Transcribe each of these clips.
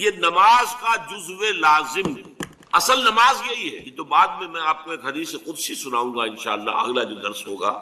یہ نماز کا جزو لازم اصل نماز یہی ہے. یہ تو بعد میں آپ کو ایک حدیث قدسی سناؤں گا انشاءاللہ، اگلا جو درس ہوگا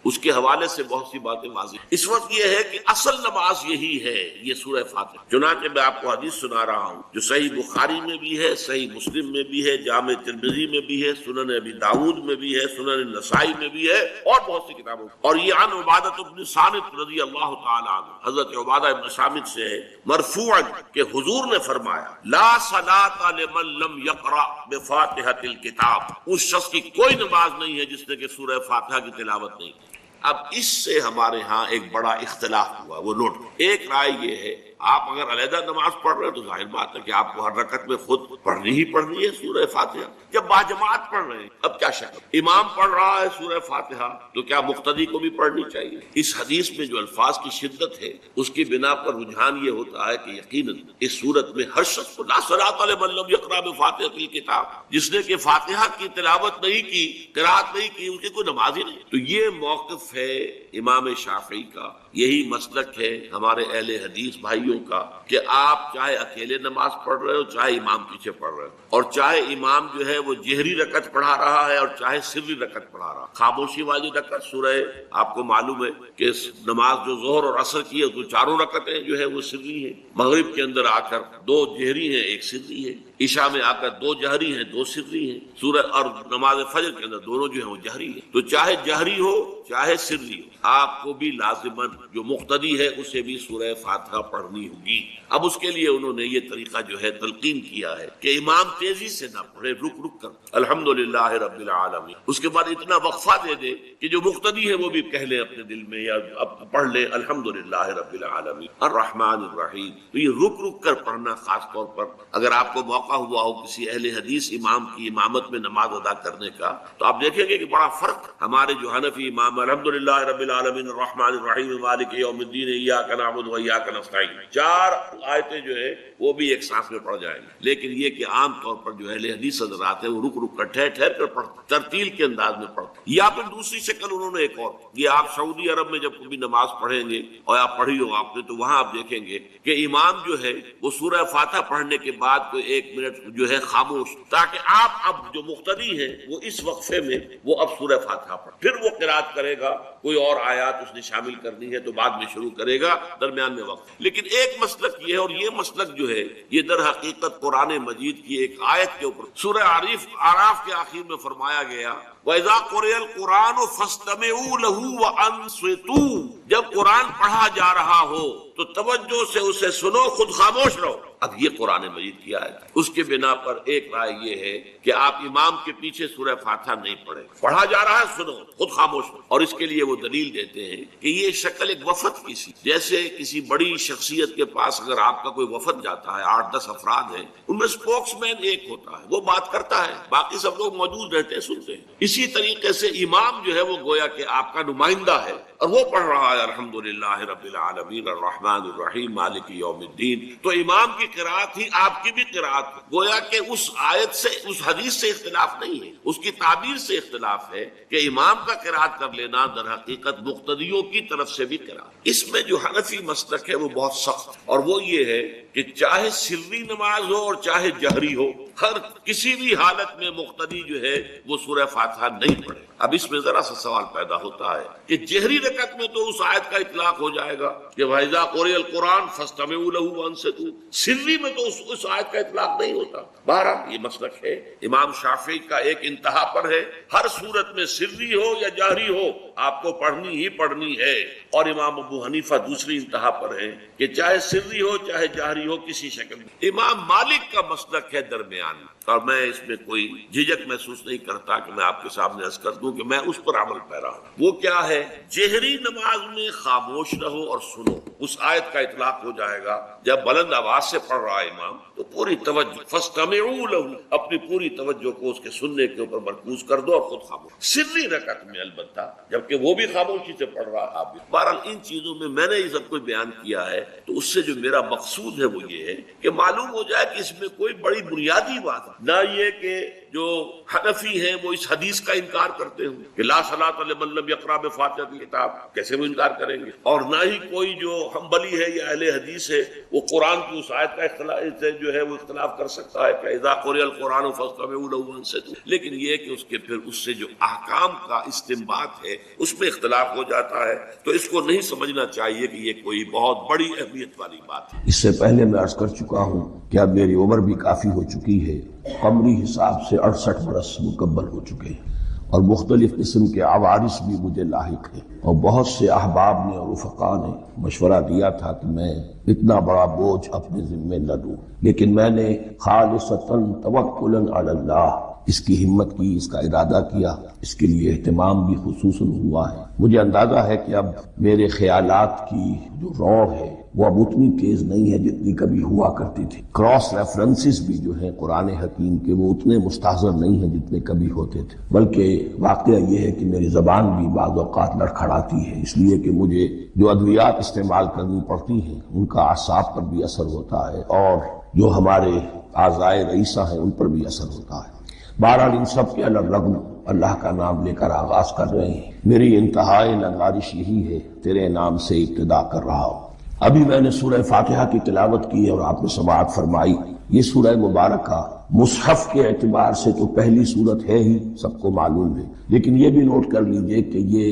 اس کے حوالے سے بہت سی باتیں واضح. اس وقت یہ ہے کہ اصل نماز یہی ہے، یہ سورہ فاتحہ. چنانچہ میں آپ کو حدیث سنا رہا ہوں جو صحیح بخاری میں بھی ہے، صحیح مسلم میں بھی ہے، جامع ترمذی میں بھی ہے، سنن ابی داؤد میں بھی ہے، سنن نسائی میں بھی ہے، اور بہت سی کتابوں. اور یہ عن عبادہ بن صامت رضی اللہ تعالی عنہ، حضرت عبادہ بن صامت سے ہے مرفوعا کہ حضور نے فرمایا لا صلاۃ لمن لم یقرأ بفاتحۃ الکتاب، اس شخص کی کوئی نماز نہیں ہے جس نے کہ سورہ فاتحہ کی تلاوت نہیں کی. اب اس سے ہمارے ہاں ایک بڑا اختلاف ہوا، وہ نوٹ. ایک رائے یہ ہے آپ اگر علیحدہ نماز پڑھ رہے ہیں تو ظاہر بات ہے کہ آپ کو ہر رکعت میں خود پڑھنی ہی پڑھنی ہے سورہ فاتحہ. جب باجماعت پڑھ رہے ہیں اب کیا شک، امام پڑھ رہا ہے سورہ فاتحہ تو کیا مقتدی کو بھی پڑھنی چاہیے؟ اس حدیث میں جو الفاظ کی شدت ہے اس کی بنا پر رجحان یہ ہوتا ہے کہ یقیناً اس صورت میں ہر شخص کو لا صلاۃ لمن لم یقرأ بفاتحۃ الکتاب، جس نے کہ فاتحہ کی تلاوت نہیں کی، قرات نہیں کی، اس کی کوئی نماز ہی نہیں. تو یہ موقف ہے امام شافعی کا، یہی مسلک ہے ہمارے اہل حدیث بھائیوں کا کہ آپ چاہے اکیلے نماز پڑھ رہے ہو، چاہے امام پیچھے پڑھ رہے ہو، اور چاہے امام جو ہے وہ جہری رکعت پڑھا رہا ہے اور چاہے سری رکعت پڑھا رہا. خاموشی والی رکعت سورہ، آپ کو معلوم ہے کہ نماز جو ظہر اور عصر کی ہے تو چاروں رکعتیں جو ہے وہ سری ہیں. مغرب کے اندر آ کر دو جہری ہیں ایک سری ہے، عشاء میں آ کر دو جہری ہیں دو سری ہیں، سورہ اور نماز فجر کے اندر دونوں جو ہیں وہ جہری ہیں. تو چاہے جہری ہو چاہے سری ہو، آپ کو بھی لازماً جو مقتدی ہے اسے بھی سورہ فاتحہ پڑھنی ہوگی. اب اس کے لیے انہوں نے یہ طریقہ جو ہے تلقین کیا ہے کہ امام تیزی سے نہ پڑھے، رک رک کر الحمدللہ رب العالمین، اس کے بعد اتنا وقفہ دے دے کہ جو مقتدی ہے وہ بھی کہہ لے اپنے دل میں یا اب پڑھ لے الحمدللہ رب العالمین الرحمن الرحیم. تو یہ رک رک کر پڑھنا، خاص طور پر اگر آپ کو موقع ہوا ہو کسی اہل حدیث امام کی امامت میں نماز ادا کرنے کا، تو آپ دیکھیں گے کہ بڑا فرق ہمارے جو حنفی امام الحمدللہ رب العالمین الرحمن الرحیم مالک یوم الدین ایاک نعبد و ایاک نستعین، چار آیتیں جو ہے وہ بھی ایک سانس میں پڑھ جائیں گے. لیکن یہ کہ عام طور پر جو اہل حدیث حضرات ہیں وہ رک رک کر ٹھہر ٹھہر کر پڑھتے، ترتیل کے انداز میں پڑھتے. یا پھر دوسری شکل انہوں نے ایک اور، یہ آپ سعودی عرب میں جب کبھی نماز پڑھیں گے اور آپ پڑھی ہو آپ نے تو وہاں آپ دیکھیں گے کہ امام جو ہے وہ سورہ فاتحہ پڑھنے کے بعد کوئی ایک منٹ جو ہے خاموش، تاکہ آپ اب جو مقتدی ہیں وہ اس وقفے میں وہ اب سورہ فاتحہ پڑھ، پھر وہ قرات کرے گا، کوئی اور آیات اس نے شامل کرنی ہے تو بعد میں شروع کرے گا، درمیان میں وقت. لیکن ایک مسلک یہ ہے، اور یہ مسلک جو ہے یہ در حقیقت قرآن مجید کی ایک آیت کے اوپر سورہ اعراف کے آخر میں فرمایا گیا وَإِذَا قُرِئَ الْقُرْآنُ فَاسْتَمِعُوا لَهُ وَأَنصِتُوا، جب قرآن پڑھا جا رہا ہو تو توجہ سے اسے سنو، خود خاموش رہو. اب یہ قرآن مجید کی آیت ہے. اس کے بنا پر ایک رائے یہ ہے کہ آپ امام کے پیچھے سورہ فاتحہ نہیں پڑھیں، پڑھا جا رہا ہے سنو، خود خاموش رہو. اور اس کے لیے وہ دلیل دیتے ہیں کہ یہ شکل ایک وفد کی سی، جیسے کسی بڑی شخصیت کے پاس اگر آپ کا کوئی وفد جاتا ہے، 8-10 افراد ہیں، ان میں اسپوکس مین ایک ہوتا ہے، وہ بات کرتا ہے، باقی سب لوگ موجود رہتے ہیں سنتے ہیں. اسی طریقے سے امام جو ہے وہ گویا کہ آپ کا نمائندہ ہے اور وہ پڑھ رہا ہے الحمدللہ رب العالمین الرحمن الرحیم مالک یوم الدین. تو امام کی قرات ہی آپ کی بھی قرات، گویا کہ اس آیت سے اس حدیث سے اختلاف نہیں ہے، اس کی تعبیر سے اختلاف ہے کہ امام کا قرات کر لینا در حقیقت مقتدیوں کی طرف سے بھی قرات. اس میں جو حنفی مسلک ہے وہ بہت سخت، اور وہ یہ ہے کہ چاہے سری نماز ہو اور چاہے جہری ہو، ہر کسی بھی حالت میں مقتدی جو ہے وہ سورہ فاتحہ نہیں پڑھے. اب اس میں ذرا سا سوال پیدا ہوتا ہے کہ جہری رکعت میں تو اس آیت کا اطلاق ہو جائے گا کہ وَإِذَا قُرِئَ الْقُرْآنُ فَاسْتَمِعُوا لَهُ وَأَنصِتُوا، سری میں تو اس آیت کا اطلاق نہیں ہوتا. بہرحال یہ مسلک ہے امام شافعی کا، ایک انتہا پر ہے، ہر صورت میں سری ہو یا جہری ہو آپ کو پڑھنی ہی پڑھنی ہے. اور امام ابو حنیفہ دوسری انتہا پر ہے کہ چاہے سری ہو چاہے جہری ہو کسی شکل میں. امام مالک کا مسلک ہے درمیان، اور میں اس میں کوئی جھجک محسوس نہیں کرتا کہ میں آپ کے سامنے عرض کر دوں کہ میں اس پر عمل پیرا ہوں. وہ کیا ہے؟ جہری نماز میں خاموش رہو اور سنو. اس آیت کا اطلاق ہو جائے گا جب بلند آواز سے پڑھ رہا ہے امام تو پوری توجہ فاستمعوا له، اپنی پوری توجہ کو اس کے سننے کے اوپر مرکوز کر دو اور خود خاموش. سری رکعت میں البتہ جبکہ وہ بھی خاموشی سے پڑھ رہا ہے آپ بھی. بہرحال ان چیزوں میں میں نے یہ سب کچھ بیان کیا ہے تو اس سے جو میرا مقصود ہے وہ یہ ہے کہ معلوم ہو جائے کہ اس میں کوئی بڑی بنیادی بات نہ یہ کہ جو حنفی ہیں وہ اس حدیث کا انکار کرتے ہوں کہ لا صلاۃ لمن لم یقرأ بفاتحۃ الکتاب، کیسے وہ انکار کریں گے؟ اور نہ ہی کوئی جو حنبلی ہے یا اہل حدیث ہے وہ قرآن کی اس آیت کا اختلاف سے جو ہے وہ اختلاف کر سکتا ہے کہ اذا قرئ القرآن فاستمعوا له وانصتوا، لیکن یہ کہ اس کے پھر اس سے جو احکام کا استنباط ہے اس میں اختلاف ہو جاتا ہے، تو اس کو نہیں سمجھنا چاہیے کہ یہ کوئی بہت بڑی اہمیت والی بات ہے۔ اس سے پہلے میں عرض کر چکا ہوں کہ اب میری عمر بھی کافی ہو چکی ہے، قمری حساب سے 68 برس مکمل ہو چکے ہیں، اور مختلف قسم کے عوارض بھی مجھے لاحق ہیں، اور بہت سے احباب نے اور رفقا نے مشورہ دیا تھا کہ میں اتنا بڑا بوجھ اپنے ذمے نہ لوں، لیکن میں نے خالصتاً توکلاً علی اللہ اس کی ہمت کی، اس کا ارادہ کیا، اس کے لیے اہتمام بھی خصوصاً ہوا ہے۔ مجھے اندازہ ہے کہ اب میرے خیالات کی جو رو ہے وہ اب اتنی تیز نہیں ہے جتنی کبھی ہوا کرتی تھی، کراس ریفرنسز بھی جو ہیں قرآن حکیم کے وہ اتنے مستحضر نہیں ہیں جتنے کبھی ہوتے تھے، بلکہ واقعہ یہ ہے کہ میری زبان بھی بعض اوقات لڑکھڑاتی ہے، اس لیے کہ مجھے جو ادویات استعمال کرنی پڑتی ہیں ان کا اعصاب پر بھی اثر ہوتا ہے، اور جو ہمارے اعضائے رئیسہ ہیں ان پر بھی اثر ہوتا ہے۔ بہرحال ان سب کے الرغم اللہ کا نام لے کر آغاز کر رہے ہیں۔ میری انتہائی نگارش یہی ہے، تیرے نام سے ابتدا کر رہا ہوں۔ ابھی میں نے سورہ فاتحہ کی تلاوت کی اور آپ نے سماعت فرمائی۔ یہ سورہ مبارکہ مصحف کے اعتبار سے تو پہلی سورت ہے ہی، سب کو معلوم ہے، لیکن یہ بھی نوٹ کر لیجئے کہ یہ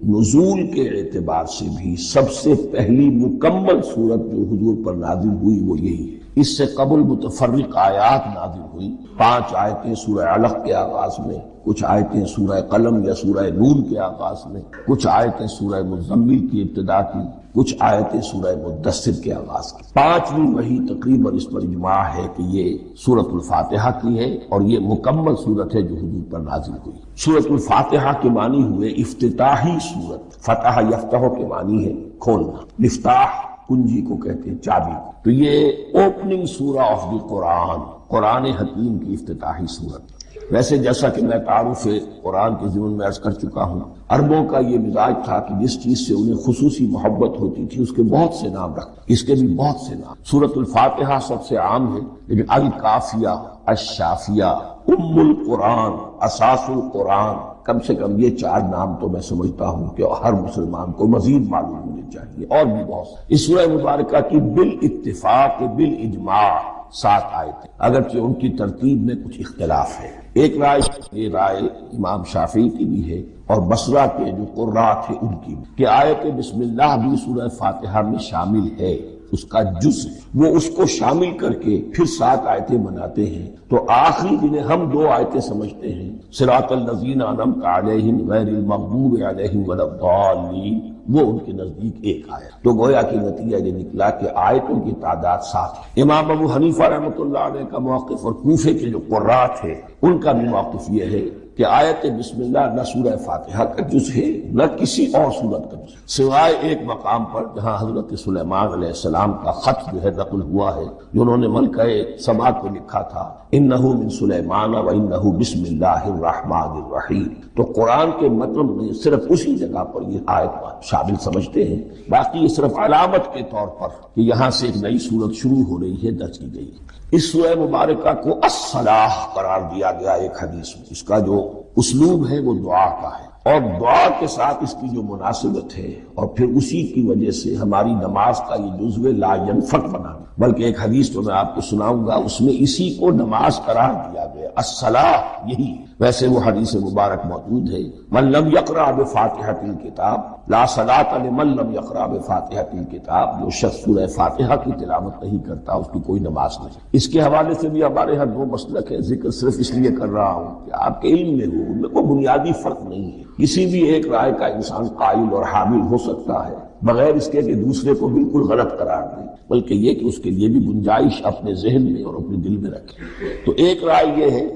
نزول کے اعتبار سے بھی سب سے پہلی مکمل سورت جو حضور پر نازل ہوئی وہ یہی ہے۔ اس سے قبل متفرق آیات نازل ہوئی، 5 آیتیں سورہ علق کے آغاز میں، کچھ آیتیں سورہ قلم یا سورہ نون کے آغاز میں، کچھ آیتیں سورہ مزمل کی ابتدا کی، کچھ آیتیں سورہ مدثر کے آغاز کی۔ 5ویں وحی تقریباً اس پر اجماع ہے کہ یہ سورۃ الفاتحہ کی ہے، اور یہ مکمل سورت ہے جو حضور پر نازل ہوئی۔ سورۃ الفاتحہ کے معنی ہوئے افتتاحی سورت، فتح یفتح کے معنی ہے کھولنا، مفتاح کنجی کو کہتے ہیں، چابی۔ تو یہ اوپننگ سورہ آف دی قرآن، قرآن حکیم کی افتتاحی سورت۔ ویسے جیسا کہ میں تعارف قرآن کے ضمن میں عرض کر چکا ہوں، عربوں کا یہ مزاج تھا کہ جس چیز سے انہیں خصوصی محبت ہوتی تھی اس کے بہت سے نام رکھتے، اس کے بھی بہت سے نام۔ سورۃ الفاتحہ سب سے عام ہے، لیکن الکافیہ، الشافیہ، ام القرآن، اساس القرآن، کم سے کم یہ 4 نام تو میں سمجھتا ہوں کہ ہر مسلمان کو مزید معلوم ہونے چاہیے، اور بھی بہت سے۔ اس سورہ مبارکہ کی بالاتفاق بالاجماع 7 آیتیں، اگرچہ ان کی ترتیب میں کچھ اختلاف ہے۔ ایک رائے، یہ رائے امام شافعی کی بھی ہے اور بصرہ کے جو قراء تھے ان کی بھی، کہ آیت بسم اللہ بھی سورہ فاتحہ میں شامل ہے، اس کا جز وہ اس کو شامل کر کے پھر 7 آیتیں بناتے ہیں، تو آخری جنہیں ہم 2 آیتیں سمجھتے ہیں، صراط الذین انعمت علیہم غیر المغضوب علیہم ولا الضالین، وہ ان کے نزدیک ایک آیت۔ تو گویا کہ نتیجہ یہ نکلا کہ آیتوں کی تعداد 7 ہے۔ امام ابو حنیفہ رحمۃ اللہ علیہ کا موقف اور کوفے کے جو قراء تھے ان کا بھی موقف یہ ہے کہ آیت بسم اللہ نہ سورہ فاتحہ کا جز ہے نہ کسی اور سورت کا جز، سوائے ایک مقام پر جہاں حضرت سلیمان علیہ السلام کا خط جو ہے نقل ہوا ہے، جو انہوں نے ملکہ سبا کو لکھا تھا، انہ من سلیمان و انہ بسم اللہ الرحمن الرحیم۔ تو قرآن کے متن میں صرف اسی جگہ پر یہ آیت شامل سمجھتے ہیں، باقی یہ صرف علامت کے طور پر کہ یہاں سے ایک نئی سورت شروع ہو رہی ہے درج کی گئی۔ اس سورہ مبارکہ کو الصلاح قرار دیا گیا ایک حدیث میں، اس کا جو اسلوب ہے وہ دعا کا ہے، اور دعا کے ساتھ اس کی جو مناسبت ہے، اور پھر اسی کی وجہ سے ہماری نماز کا یہ جزو لا ینفک بنا، بلکہ ایک حدیث تو میں آپ کو سناؤں گا، اس میں اسی کو نماز قرار دیا گیا، الصلاح یہی ہے۔ ویسے وہ حدیث مبارک موجود ہے، من لم یقرأ بفاتحۃ الکتاب لا صلاۃ لمن لم یقرأ بفاتحۃ الکتاب، جو شخص سورہ فاتحہ کی تلاوت نہیں کرتا اس کی کوئی نماز نہیں۔ اس کے حوالے سے بھی ہمارے ہاں 2 مسلک ہے، ذکر صرف اس لیے کر رہا ہوں کہ آپ کے علم میں ہو، ان میں کوئی بنیادی فرق نہیں ہے، کسی بھی ایک رائے کا انسان قائل اور حامل ہو سکتا ہے بغیر اس کے کہ دوسرے کو بالکل غلط قرار دے، بلکہ یہ کہ اس کے لیے بھی گنجائش اپنے ذہن میں اور اپنے دل میں رکھے۔ تو ایک رائے یہ ہے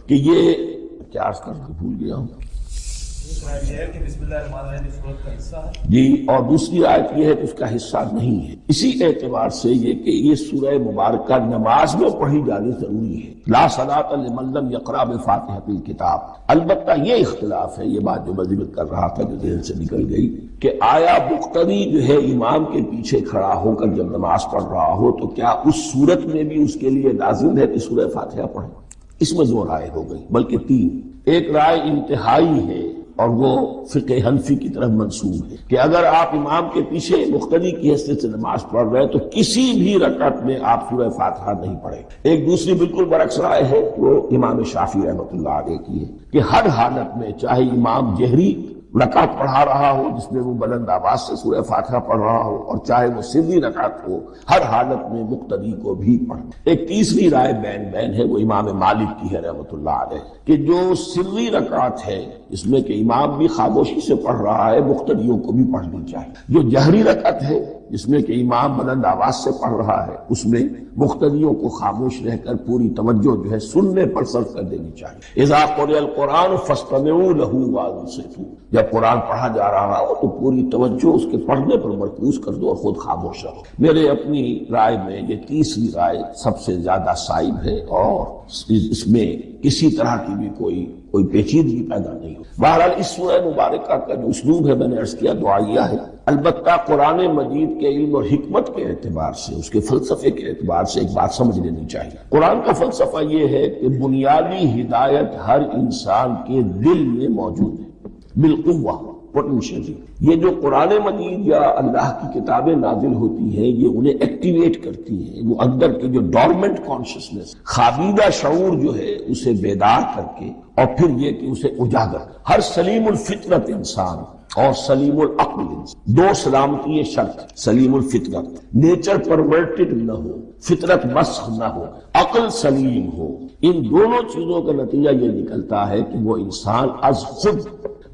کہ یہ کیا عرض کر کے بھول گیا ہوں، جی، اور دوسری آیت یہ ہے کہ اس کا حصہ نہیں ہے۔ اسی اعتبار سے یہ کہ یہ سورہ مبارکہ نماز میں پڑھی جانی ضروری ہے، لا صلاۃ لمن لم یقرأ بفاتحۃ الکتاب۔ البتہ یہ اختلاف ہے، یہ بات جو میں ذکر کر رہا تھا جو ذہن سے نکل گئی، کہ آیا مقتدی جو ہے امام کے پیچھے کھڑا ہو کر جب نماز پڑھ رہا ہو تو کیا اس صورت میں بھی اس کے لیے لازم ہے کہ سورہ فاتحہ پڑھے؟ اس میں 2 رائے ہو گئی، بلکہ 3۔ ایک رائے انتہائی ہے اور وہ فقہ حنفی کی طرف منسوب ہے کہ اگر آپ امام کے پیچھے مقتدی کی حیثیت سے نماز پڑھ رہے ہیں تو کسی بھی رکعت میں آپ سورہ فاتحہ نہیں پڑھیں۔ ایک دوسری بالکل برعکس رائے ہے، وہ امام شافعی رحمۃ اللہ علیہ کی ہے کہ ہر حالت میں چاہے امام جہری رکعت پڑھا رہا ہو جس میں وہ بلند آواز سے سورہ فاتحہ پڑھ رہا ہو، اور چاہے وہ سری رکعت ہو، ہر حالت میں مقتدی کو بھی پڑھنا۔ ایک تیسری رائے بین ہے، وہ امام مالک کی ہے رحمۃ اللہ علیہ، کہ جو سری رکعت ہے اس میں کہ امام بھی خاموشی سے پڑھ رہا ہے، مقتدیوں کو بھی پڑھنی چاہیے۔ جو جہری رکعت ہے جس میں کہ امام بلند آواز سے پڑھ رہا ہے، اس میں مقتدیوں کو خاموش رہ کر پوری توجہ جو ہے سننے پر صرف کر دینی چاہیے۔ اذا قرئ القرآن فاستمعوا له وانصتوا، جب قرآن پڑھا جا رہا ہو تو پوری توجہ اس کے پڑھنے پر مرکوز کر دو اور خود خاموش رہو۔ میرے اپنی رائے میں یہ تیسری رائے سب سے زیادہ صائب ہے اور اس میں کسی طرح کی بھی کوئی پیچیدگی پیدا نہیں ہو۔ بہرحال اس سورہ مبارکہ کا جو اسلوب ہے میں نے عرض کیا دعائیہ ہے، البتہ قرآن مجید کے علم اور حکمت کے اعتبار سے، اس کے فلسفے کے اعتبار سے ایک بات سمجھ لینی چاہیے۔ قرآن کا فلسفہ یہ ہے کہ بنیادی ہدایت ہر انسان کے دل میں موجود ہے، بالقوہ، پوٹینشلی۔ یہ جو قرآن مجید یا اللہ کی کتابیں نازل ہوتی ہیں یہ انہیں ایکٹیویٹ کرتی ہیں، وہ اندر کے جو ڈورمنٹ کانشسنس، خوابیدہ شعور جو ہے اسے بیدار کر کے، اور پھر یہ کہ اسے اجاگر۔ ہر سلیم الفطرت انسان اور سلیم العقل انسان، دو سلامتی یہ شرط، سلیم الفطرت، نیچر پرورٹڈ نہ ہو، فطرت مسخ نہ ہو، عقل سلیم ہو، ان دونوں چیزوں کا نتیجہ یہ نکلتا ہے کہ وہ انسان از خود،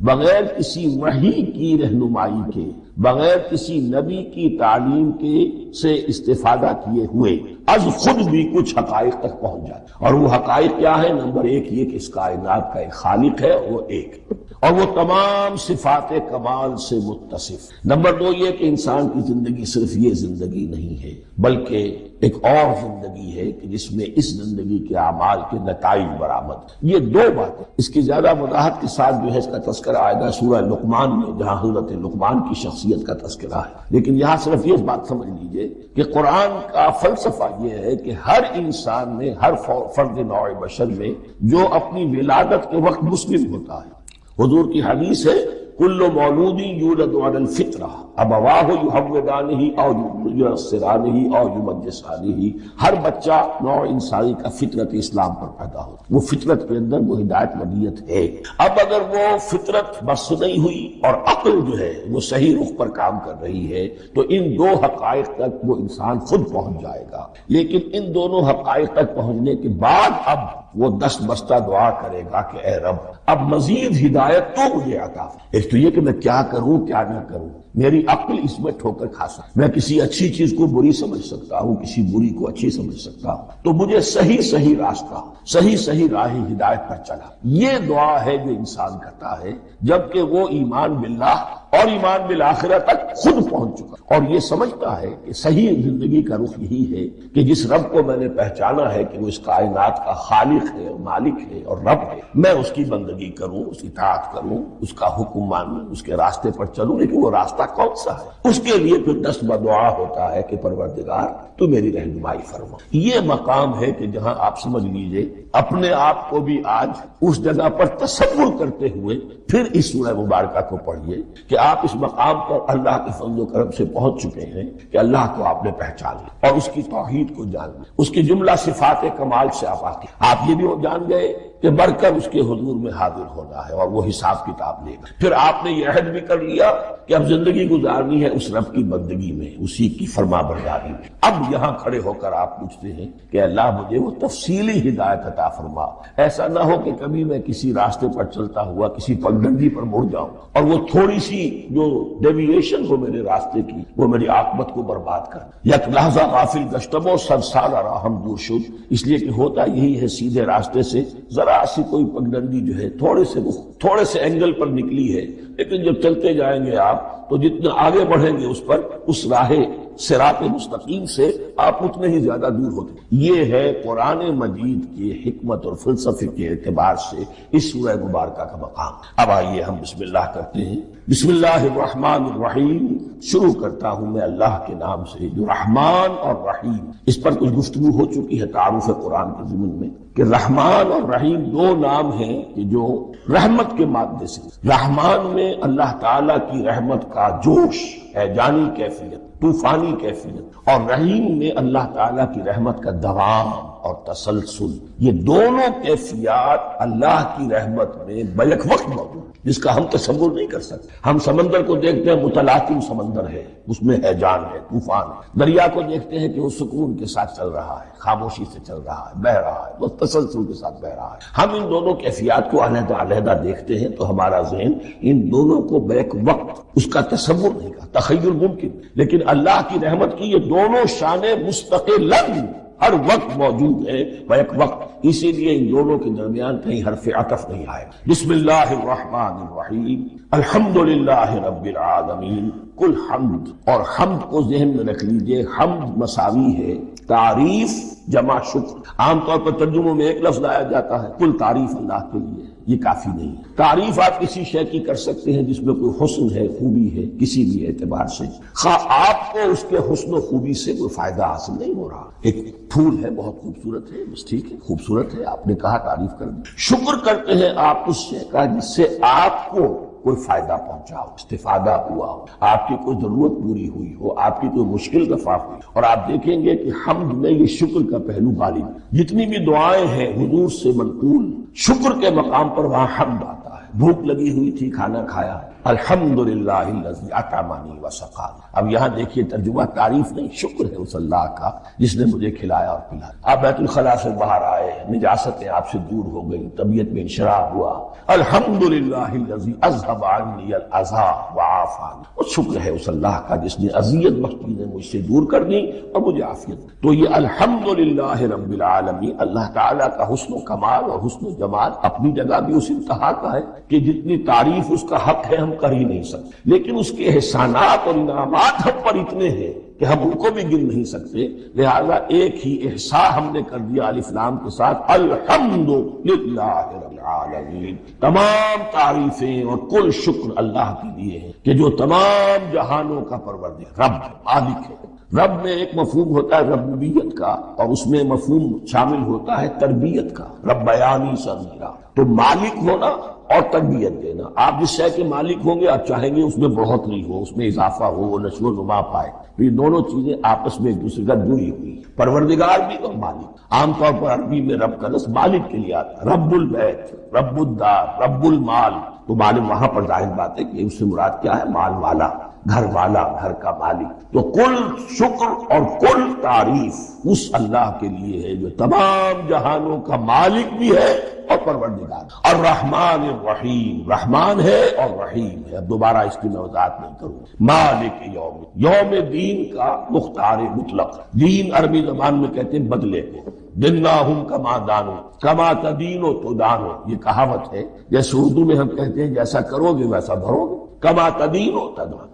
بغیر کسی وحی کی رہنمائی کے، بغیر کسی نبی کی تعلیم کے سے استفادہ کیے ہوئے از خود بھی کچھ حقائق تک پہنچ جاتا ہے۔ اور وہ حقائق کیا ہے؟ نمبر ایک یہ کہ اس کائنات کا ایک خالق ہے، وہ ایک، اور وہ تمام صفات کمال سے متصف۔ نمبر دو یہ کہ انسان کی زندگی صرف یہ زندگی نہیں ہے بلکہ ایک اور زندگی ہے کہ جس میں اس زندگی کے اعمال کے نتائج برآمد۔ یہ دو باتیں، اس کی زیادہ وضاحت کے ساتھ جو ہے اس کا تذکرہ آئے گا سورہ لقمان میں، جہاں حضرت لقمان کی شخصیت کا تذکرہ ہے، لیکن یہاں صرف یہ بات سمجھ لیجئے کہ قرآن کا فلسفہ یہ ہے کہ ہر انسان میں، ہر فرد نوع بشر میں جو اپنی ولادت کے وقت مسلم ہوتا ہے، حضور کی حدیث ہے کل مولود یولد علی الفطرہ ابواہ یحودانہ او ینصرانہ او یمجسانہ، ہر بچہ نوع انسانی کا فطرت اسلام پر پیدا ہوتا ہے، وہ فطرت کے اندر وہ ہدایت مدیت ہے۔ اب اگر وہ فطرت بس نہیں ہوئی اور عقل جو ہے وہ صحیح رخ پر کام کر رہی ہے تو ان دو حقائق تک وہ انسان خود پہنچ جائے گا، لیکن ان دونوں حقائق تک پہنچنے کے بعد اب وہ دست بستہ دعا کرے گا کہ اے رب اب مزید ہدایت تو مجھے عطا۔ ایک تو یہ کہ میں کیا کروں کیا نہ کروں، میری عقل اس میں ٹھوکر کھا سکتا، میں کسی اچھی چیز کو بری سمجھ سکتا ہوں، کسی بری کو اچھی سمجھ سکتا ہوں، تو مجھے صحیح راستہ، صحیح راہ ہدایت پر چلا۔ یہ دعا ہے جو انسان کرتا ہے جبکہ وہ ایمان باللہ اور ایمان بالآخرہ تک خود پہنچ چکا اور یہ سمجھتا ہے کہ صحیح زندگی کا رخ یہی ہے کہ جس رب کو میں نے پہچانا ہے کہ وہ اس کائنات کا خالق ہے اور مالک ہے اور رب ہے، میں اس کی بندگی کروں، اس کی اطاعت کروں، اس کا حکم مانوں، اس کے راستے پر چلوں، لیکن وہ راستہ کون سا ہے؟ اس کے لیے پھر دست بدعا ہوتا ہے کہ پروردگار تو میری رہنمائی فرما۔ یہ مقام ہے کہ جہاں آپ سمجھ لیجئے اپنے آپ کو بھی آج اس جگہ پر تصور کرتے ہوئے پھر اس سورہ مبارکہ کو پڑھیے کہ آپ اس مقام پر اللہ کے فضل و کرم سے پہنچ چکے ہیں کہ اللہ کو آپ نے پہچان لیا اور اس کی توحید کو جان لیا، اس کی جملہ صفات کمال سے آپ آتے، آپ یہ بھی جان گئے کہ بڑھ کر اس کے حضور میں حاضر ہونا ہے اور وہ حساب کتاب لے گا۔ پھر آپ نے یہ عہد بھی کر لیا کہ اب زندگی گزارنی ہے اس رب کی بندگی میں، اسی کی فرما برداری میں۔ اب یہاں کھڑے ہو کر آپ پوچھتے ہیں کہ اللہ مجھے وہ تفصیلی ہدایت عطا فرما، ایسا نہ ہو کہ کبھی میں کسی راستے پر چلتا ہوا کسی پگڈنڈی پر مڑ جاؤں اور وہ تھوڑی سی جو ڈیویشن ہو میرے راستے کی وہ میری عاقبت کو برباد کر۔ یک لحظہ غافل گشتم و صد سال راہم دور شد، اس لیے کہ ہوتا یہی ہے سیدھے راستے سے ذرا سی کوئی پگڈنڈی جو ہے تھوڑے سے اینگل پر نکلی ہے لیکن جب چلتے جائیں گے آپ تو جتنا آگے بڑھیں گے اس پر، اس راہ صراط مستقیم سے آپ اتنے ہی زیادہ دور ہوتے ہیں۔ یہ ہے قرآن مجید کی حکمت اور فلسفے کے اعتبار سے اس سورہ مبارکہ کا مقام۔ اب آئیے ہم بسم اللہ کرتے ہیں۔ بسم اللہ الرحمن الرحیم، شروع کرتا ہوں میں اللہ کے نام سے جو رحمان اور رحیم۔ اس پر کچھ گفتگو ہو چکی ہے تعارف قرآن کے ضمن میں کہ رحمان اور رحیم دو نام ہیں کہ جو رحمت کے مادے سے، رحمان میں اللہ تعالیٰ کی رحمت کا جوش ہے، جانی کیفیت، طوفانی کیفیت، اور رحیم میں اللہ تعالیٰ کی رحمت کا دوام اور تسلسل۔ یہ دونوں کیفیات اللہ کی رحمت میں بیک وقت موجود، جس کا ہم تصور نہیں کر سکتے۔ ہم سمندر کو دیکھتے ہیں متلاطم سمندر ہے، اس میں ہے جان ہے، طوفان ہے۔ دریا کو دیکھتے ہیں کہ وہ سکون کے ساتھ چل رہا ہے، خاموشی سے چل رہا ہے، بہہ رہا ہے، وہ تسلسل کے ساتھ بہہ رہا ہے۔ ہم ان دونوں کیفیات کو علیحدہ علیحدہ دیکھتے ہیں تو ہمارا ذہن ان دونوں کو بیک وقت اس کا تصور نہیں کرتا، تخیل ممکن، لیکن اللہ کی رحمت کی یہ دونوں شانیں مستقلاً ہر وقت موجود ہے بیک وقت، اسی لیے ان دونوں کے درمیان کہیں حرف عطف نہیں آئے۔ بسم اللہ الرحمن الرحیم، الحمدللہ رب العالمین۔ کل حمد، اور حمد کو ذہن میں رکھ لیجئے، حمد مساوی ہے تعریف جمع شکر۔ عام طور پر ترجموں میں ایک لفظ لایا جاتا ہے، کل تعریف اللہ کے لیے، یہ کافی نہیں ہے۔ تعریف آپ کسی شے کی کر سکتے ہیں جس میں کوئی حسن ہے، خوبی ہے، کسی بھی اعتبار سے، خواہ آپ کو اس کے حسن و خوبی سے کوئی فائدہ حاصل نہیں ہو رہا۔ ایک پھول ہے، بہت خوبصورت ہے، بس ٹھیک ہے، خوبصورت ہے، آپ نے کہا تعریف کر دی۔ شکر کرتے ہیں آپ اس شے کا جس سے آپ کو کوئی فائدہ پہنچا ہو، استفادہ ہوا ہو، آپ کی کوئی ضرورت پوری ہوئی ہو، آپ کی کوئی مشکل دفع ہوئی۔ اور آپ دیکھیں گے کہ حمد میں یہ شکر کا پہلو غالب ہے۔ جتنی بھی دعائیں ہیں حضور سے منقول، شکر کے مقام پر وہاں حمد آتا ہے۔ بھوک لگی ہوئی تھی، کھانا کھایا، الحمدللہ الذی اطعمنی وسقانی۔ اب یہاں دیکھیے ترجمہ تعریف نہیں، شکر ہے اس اللہ کا جس نے مجھے کھلایا اور پلایا۔ آپ بیت الخلاء سے باہر آئے، نجاستیں آپ سے دور ہو گئی، طبیعت میں انشراح ہوا، الحمدللہ الذی اذھب عنی الاذی وعافانی۔ اور شکر ہے اس اللہ کا جس نے اذیت بخش چیزیں مجھ سے دور کر دی اور مجھے عافیت۔ تو یہ الحمدللہ رب العالمین، اللہ تعالیٰ کا حسن و کمال اور حسن و جمال اپنی جگہ بھی اس انتہا کا ہے کہ جتنی تعریف اس کا حق ہے ہم کر ہی نہیں سکتے، لیکن اس کے احسانات اور انعامات ہم پر اتنے ہیں کہ ہم ان کو بھی گن نہیں سکتے۔ لہذا ایک ہی احصاء ہم نے کر دیا الف لام کے ساتھ، الحمدللہ رب العالمین۔ تمام تعریفیں اور کل شکر اللہ کے لیے ہے کہ جو تمام جہانوں کا پروردگار، رب مالک ہے۔ رب میں ایک مفہوم ہوتا ہے ربوبیت کا، اور اس میں مفہوم شامل ہوتا ہے تربیت کا، ربیانی صغیرا۔ تو مالک ہونا اور تربیت دینا، آپ جس شے کے مالک ہوں گے آپ چاہیں گے اس میں بڑھوتری ہو، اس میں اضافہ ہو، وہ نشو و نما پائے۔ تو یہ دونوں چیزیں آپس میں ایک دوسرے کا جڑی ہوئی، پروردگار بھی اور مالک۔ عام طور پر عربی میں رب کا لفظ مالک کے لیے آتا ہے، رب البیت، رب الدار، رب المال۔ تو مالک وہاں پر ظاہر بات ہے کہ اس سے مراد کیا ہے، مال والا، گھر والا، گھر کا مالک۔ تو کل شکر اور کل تعریف اس اللہ کے لیے ہے جو تمام جہانوں کا مالک بھی ہے اور پروردگار۔ الرحمن الرحیم، رحمان ہے اور رحیم ہے۔ اب دوبارہ اس کی میں وضاحت نہیں کروں۔ مالک یوم، یوم دین کا مختار مطلق، دین عربی زبان میں کہتے ہیں بدلے کو۔ دناہم کما دانو، کما تدینو تو دانو، یہ کہاوت ہے۔ جیسے اردو میں ہم کہتے ہیں جیسا کرو گے ویسا بھرو گے، کما تدینو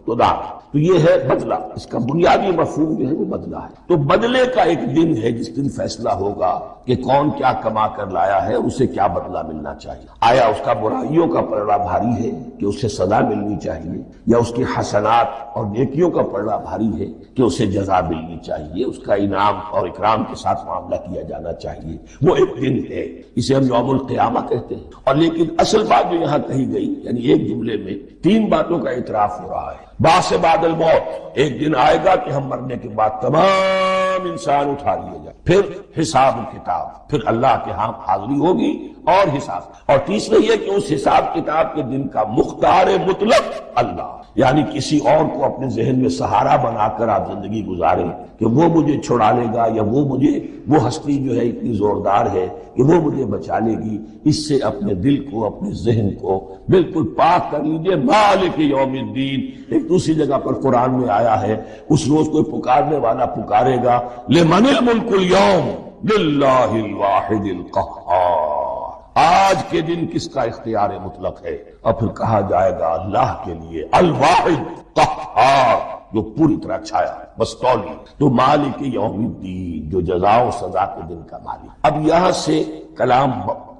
تو دانو۔ تو یہ ہے بدلہ، اس کا بنیادی مفہوم جو ہے وہ بدلہ ہے۔ تو بدلے کا ایک دن ہے جس دن فیصلہ ہوگا کہ کون کیا کما کر لایا ہے، اسے کیا بدلہ ملنا چاہیے۔ آیا اس کا برائیوں کا پلڑا بھاری ہے کہ اسے سزا ملنی چاہیے، یا اس کی حسنات اور نیکیوں کا پلڑا بھاری ہے کہ اسے جزا ملنی چاہیے، اس کا انعام اور اکرام کے ساتھ معاملہ کیا جانا چاہیے۔ وہ ایک دن ہے، اسے ہم یوم القیامہ کہتے ہیں۔ اور لیکن اصل بات جو یہاں کہی گئی، یعنی ایک جملے میں تین باتوں کا اعتراف ہو رہا ہے۔ بعث بعد الموت، ایک دن آئے گا کہ ہم مرنے کے بعد تمام انسان اٹھا لیے جائیں، پھر حساب کتاب، پھر اللہ کے ہاں حاضری ہوگی اور حساب۔ اور تیسرا یہ کہ اس حساب کتاب کے دن کا مختار مطلق اللہ، یعنی کسی اور کو اپنے ذہن میں سہارا بنا کر آپ زندگی گزاریں کہ وہ مجھے چھڑا لے گا، یا وہ ہستی جو ہے اتنی زوردار ہے کہ وہ مجھے بچا لے گی۔ اس سے اپنے دل کو، اپنے ذہن کو بالکل پاک کر لیجئے۔ مالک یوم الدین، ایک دوسری جگہ پر قرآن میں آیا ہے، اس روز کوئی پکارنے والا پکارے گا، لمن الملک اليوم للہ الواحد القہار۔ آج آج کے دن کس کا اختیار مطلق ہے؟ اور پھر کہا جائے گا اللہ کے لیے الواحد قہار جو پوری طرح چھایا بستولی، تو مالک یوم الدین جو جزا و سزا کے دن کا مالک۔ اب یہاں سے کلام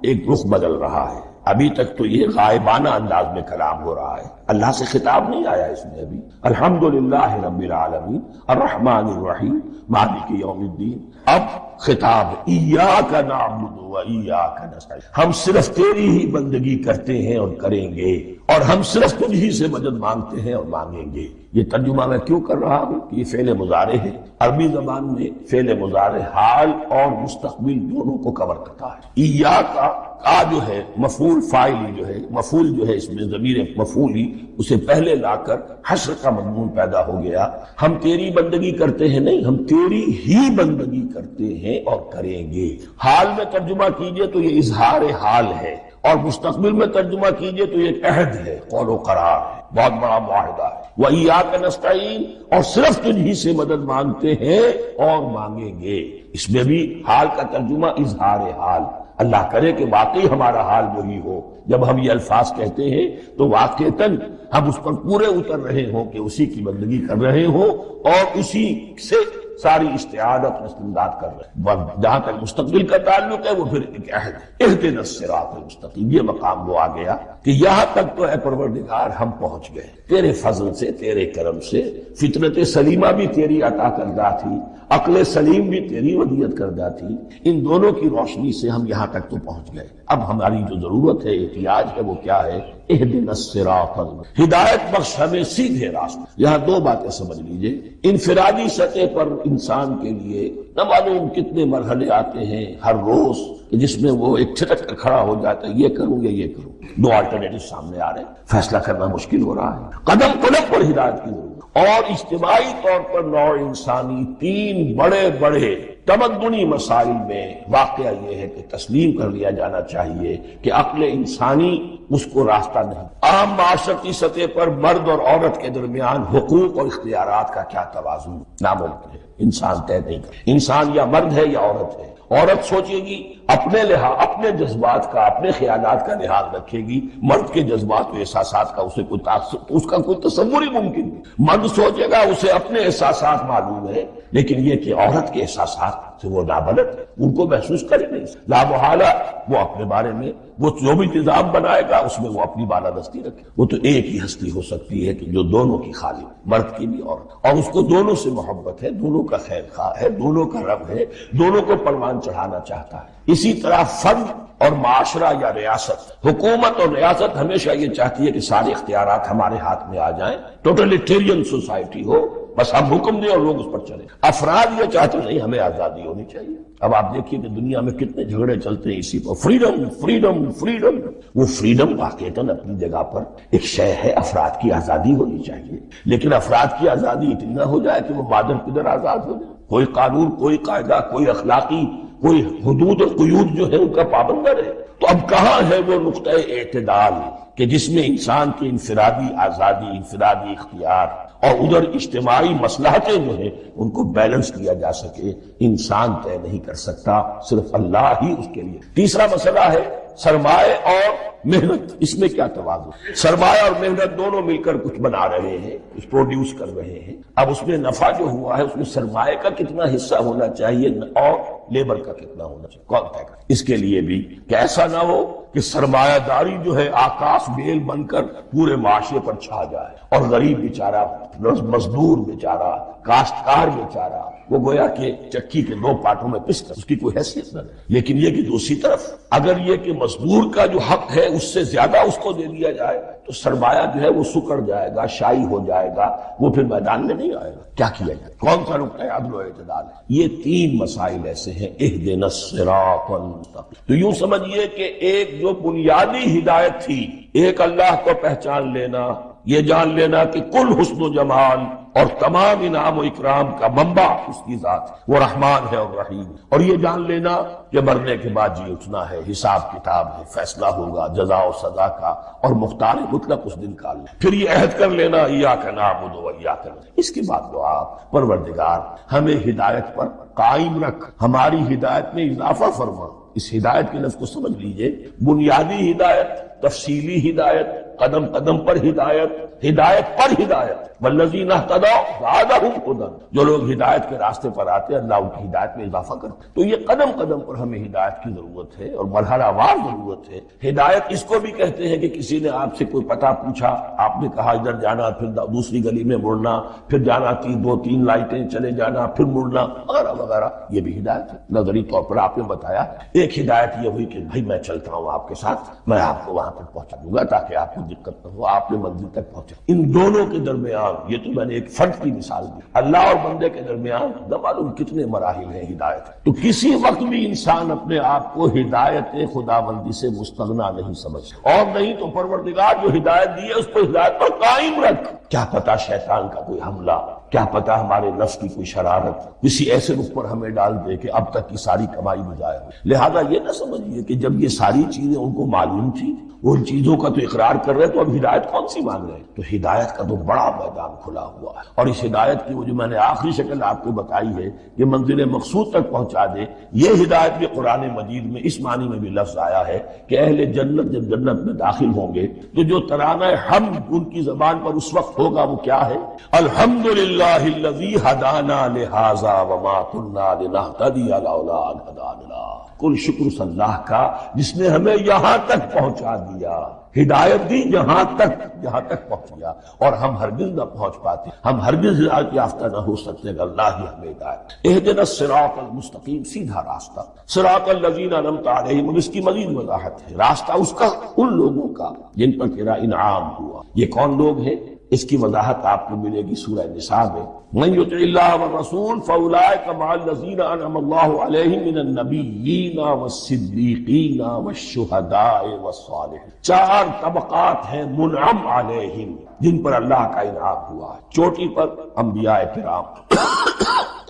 ایک رخ بدل رہا ہے۔ ابھی تک تو یہ غائبانہ انداز میں کلام ہو رہا ہے، اللہ سے خطاب نہیں آیا اس میں ابھی۔ الحمدللہ رب العالمین الرحمن الرحیم مالک یوم الدین۔ اب خطاب ایاک نعبد و ایاک نستعین، ہم صرف تیری ہی بندگی کرتے ہیں اور کریں گے، اور ہم صرف تجھ ہی سے مدد مانگتے ہیں اور مانگیں گے۔ یہ ترجمہ میں کیوں کر رہا ہوں کہ یہ فعل مضارع ہے، عربی زبان میں فعل مضارع حال اور مستقبل دونوں کو کور کرتا ہے۔ ایاک کا جو ہے مفعول فاعلی جو ہے، مفعول جو ہے اس میں ضمیر مفعولی اسے پہلے لا کر حشر کا مضمون پیدا ہو گیا۔ ہم تیری بندگی کرتے ہیں نہیں، ہم تیری ہی بندگی کرتے ہیں اور کریں گے۔ حال میں ترجمہ کیجئے تو یہ اظہار حال ہے، اور مستقبل میں ترجمہ کیجئے تو یہ ایک عہد ہے، قول و قرار ہے، بہت بڑا معاہدہ ہے۔ وَإِيَّاكَ نَسْتَعِينُ، اور صرف تجھ ہی سے مدد مانگتے ہیں اور مانگیں گے۔ اس میں بھی حال کا ترجمہ اظہار حال، اللہ کرے کہ واقعی ہمارا حال وہی ہو، جب ہم یہ الفاظ کہتے ہیں تو واقعتاً ہم اس پر پورے اتر رہے ہوں کہ اسی کی بندگی کر رہے ہوں اور اسی سے ساری استعانت اور استمداد کر رہے ہیں۔ جہاں تک مستقبل کا تعلق ہے وہ پھر ایک عہد ہے، اہدنا الصراط المستقیم۔ یہ مقام وہ آ گیا کہ یہاں تک تو اے پروردگار ہم پہنچ گئے، تیرے فضل سے، تیرے کرم سے۔ فطرت سلیمہ بھی تیری عطا کردہ تھی، عقل سلیم بھی تیری ودیت کردہ تھی، ان دونوں کی روشنی سے ہم یہاں تک تو پہنچ گئے۔ اب ہماری جو ضرورت ہے، احتیاج ہے، وہ کیا ہے؟ اہدنا الصراط المستقیم، ہدایت بخش ہمیں سیدھے راستے۔ یہاں دو باتیں سمجھ لیجئے، انفرادی سطح پر انسان کے لیے نہ معلوم کتنے مرحلے آتے ہیں ہر روز جس میں وہ ایک چھٹک کر کھڑا ہو جاتا ہے، یہ کروں یا یہ کروں، دو آلٹرنیٹو سامنے آ رہے ہیں، فیصلہ کرنا مشکل ہو رہا ہے۔ قدم قدم پر ہدایت کی ضرورت، اور اجتماعی طور پر نوع انسانی تین بڑے بڑے تمدنی مسائل میں واقعہ یہ ہے کہ تسلیم کر لیا جانا چاہیے کہ عقل انسانی اس کو راستہ نہیں۔ عام معاشرتی سطح پر مرد اور عورت کے درمیان حقوق اور اختیارات کا کیا توازن ناممکن ہے، انسان طے نہیں کرے، انسان یا مرد ہے یا عورت ہے۔ عورت سوچے گی اپنے لحاظ، اپنے جذبات کا، اپنے خیالات کا لحاظ رکھے گی، مرد کے جذبات و احساسات کا اسے کوئی اس کا کوئی تصور ہی ممکن نہیں۔ مرد سوچے گا اسے اپنے احساسات معلوم ہے، لیکن یہ کہ عورت کے احساسات سے وہ نابلد ہے، ان کو محسوس کر ہی نہیں، لا محالہ وہ اپنے بارے میں وہ جو بھی نظام بنائے گا اس میں وہ اپنی بالادستی رکھے۔ وہ تو ایک ہی ہستی ہو سکتی ہے کہ جو دونوں کی خالق، مرد کی بھی عورت، اور اس کو دونوں سے محبت ہے، دونوں کا خیر خواہ ہے، دونوں کا رب ہے، دونوں کو پروان چڑھانا چاہتا ہے۔ اسی طرح فرد اور معاشرہ یا ریاست، حکومت اور ریاست ہمیشہ یہ چاہتی ہے کہ سارے اختیارات ہمارے ہاتھ میں آ جائیں، ٹوٹلیٹیرین سوسائٹی ہو، بس ہم حکم دیں اور لوگ اس پر چلیں۔ افراد یہ چاہتے نہیں، ہمیں آزادی ہونی چاہیے۔ اب آپ دیکھیے کہ دنیا میں کتنے جھگڑے چلتے ہیں اسی پر، فریڈم فریڈم فریڈم۔ وہ فریڈم واقعتاً اپنی جگہ پر ایک شے ہے، افراد کی آزادی ہونی چاہیے، لیکن افراد کی آزادی اتنی نہ ہو جائے کہ وہ مادر پدر آزاد ہو جائے، کوئی قانون، کوئی قاعدہ، کوئی اخلاقی، کوئی حدود اور قیود جو ہے ان کا پابند نہ رہے۔ تو اب کہاں ہے وہ نقطہ اعتدال کہ جس میں انسان کی انفرادی آزادی، انفرادی اختیار اور ادھر اجتماعی مصلحتیں جو ہیں ان کو بیلنس کیا جا سکے؟ انسان طے نہیں کر سکتا، صرف اللہ ہی اس کے لیے۔ تیسرا مسئلہ ہے سرمایہ اور محنت، اس میں کیا توازن؟ سرمایہ اور محنت دونوں مل کر کچھ بنا رہے ہیں، کچھ پروڈیوس کر رہے ہیں۔ اب اس میں نفع جو ہوا ہے اس میں سرمایہ کا کتنا حصہ ہونا چاہیے اور لیبر کا کتنا ہونا چاہیے، کون طے کرے؟ اس کے لیے بھی کہ ایسا نہ ہو کہ سرمایہ داری جو ہے آکاش بیل بن کر پورے معاشرے پر چھا جائے، اور غریب بیچارہ، مزدور بیچارہ، کاشتکار بیچارہ وہ گویا کہ چکی کے دو پارٹوں میں پس کر اس کی کوئی حیثیت نہ رہے۔ لیکن یہ کہ دوسری طرف اگر یہ کہ مزدور کا جو حق ہے اس سے زیادہ اس کو دے دیا جائے تو سرمایہ جو ہے وہ سکڑ جائے گا، شائی ہو جائے گا، وہ پھر میدان میں نہیں آئے گا۔ کیا کیا جائے؟ کون سا نقطہ عدل و اعتدال ہے؟ یہ تین مسائل ایسے ہیں، اہدنا الصراط المستقیم۔ تو یوں سمجھیے کہ ایک جو بنیادی ہدایت تھی، ایک اللہ کو پہچان لینا، یہ جان لینا کہ کل حسن و جمال اور تمام انعام و اکرام کا منبع اس کی ذات ہے، وہ رحمان ہے اور رحیم۔ اور یہ جان لینا کہ مرنے کے بعد جی اٹھنا ہے، حساب کتاب ہے، فیصلہ ہوگا جزا و سزا کا، اور مختار مطلق اس دن کا اللہ۔ پھر یہ عہد کر لینا ایاک نعبد و ایاک نستعین۔ اس کے بعد دعا، پروردگار ہمیں ہدایت پر قائم رکھ، ہماری ہدایت میں اضافہ فرما۔ اس ہدایت کے لفظ کو سمجھ لیجئے، بنیادی ہدایت، تفصیلی ہدایت، قدم قدم پر ہدایت، ہدایت پر ہدایت، والذین اہتدوا زادہم ھدی۔ جو لوگ ہدایت کے راستے پر آتے ہیں اللہ ان کی ہدایت میں اضافہ کرتے ہیں۔ تو یہ قدم قدم پر ہمیں ہدایت کی ضرورت ہے اور مرحلہ وار ضرورت ہے۔ ہدایت اس کو بھی کہتے ہیں کہ کسی نے آپ سے کوئی پتہ پوچھا، آپ نے کہا ادھر جانا، پھر دوسری گلی میں مڑنا، پھر جانا دو تین لائٹیں چلے جانا، پھر مڑنا، وغیرہ وغیرہ، یہ بھی ہدایت ہے۔ نظری طور پر آپ نے بتایا ایک ہدایت یہ ہوئی کہ بھائی میں چلتا ہوں آپ کے ساتھ، میں آپ کو وہاں تک پہنچا دوں گا تاکہ آپ کو دقت نہ ہو، آپ نے منزل تک پہنچے۔ ان دونوں کے درمیان، یہ تو میں نے ایک فرد کی مثال دی، اللہ اور بندے کے درمیان نہ معلوم کتنے مراحل ہیں ہدایت۔ تو کسی وقت بھی انسان اپنے آپ کو ہدایت خداوندی سے مستغنا نہیں سمجھ، اور نہیں تو پروردگار جو ہدایت دی ہے اس پر ہدایت پر قائم رکھ۔ کیا پتہ شیطان کا کوئی حملہ، کیا پتہ ہمارے نفس کی کوئی شرارت کسی ایسے رخ پر ہمیں ڈال دے کہ اب تک کی ساری کمائی بھی ضائع ہو۔ لہذا یہ نہ سمجھیے کہ جب یہ ساری چیزیں ان کو معلوم تھی، وہ ان چیزوں کا تو اقرار کر رہے تو اب ہدایت کون سی مانگ رہے ہیں؟ تو ہدایت کا تو بڑا میدان کھلا ہوا ہے، اور اس ہدایت کی وہ جو میں نے آخری شکل آپ کو بتائی ہے کہ منزل مقصود تک پہنچا دے، یہ ہدایت بھی قرآن مجید میں اس معنی میں بھی لفظ آیا ہے کہ اہل جنت جب جنت میں داخل ہوں گے تو جو ترانہ حمد ان کی زبان پر اس وقت ہوگا وہ کیا ہے؟ الحمدللہ الذی ہدانا لہذا وما کنا لنہتدی لولا ان ہدانا اللہ۔ کل شکر اس اللہ کا جس نے ہمیں یہاں تک پہنچا دیا، ہدایت دی یہاں تک پہنچیا، اور ہم ہرگز نہ پہنچ پاتے، ہم ہرگز ہدایت یافتہ نہ ہو سکتے اگر اللہ ہی ہمیں ہدایت۔ اہدنا الصراط المستقیم، سیدھا راستہ، صراط الذین انعمت علیہم، اور اس کی مزید وضاحت ہے، راستہ اس کا ان لوگوں کا جن پر تیرا انعام ہوا۔ یہ کون لوگ ہیں؟ اس کی وضاحت آپ کو ملے گی سورہ نساء میں۔ من یطع اللہ والرسول فاولئک مع الذین انعم اللہ علیہم من النبیین والصدیقین والشہداء والصالحین۔ چار طبقات ہیں منعم علیہم جن پر اللہ کا انعام ہوا ہے۔ چوٹی پر انبیاء کرام،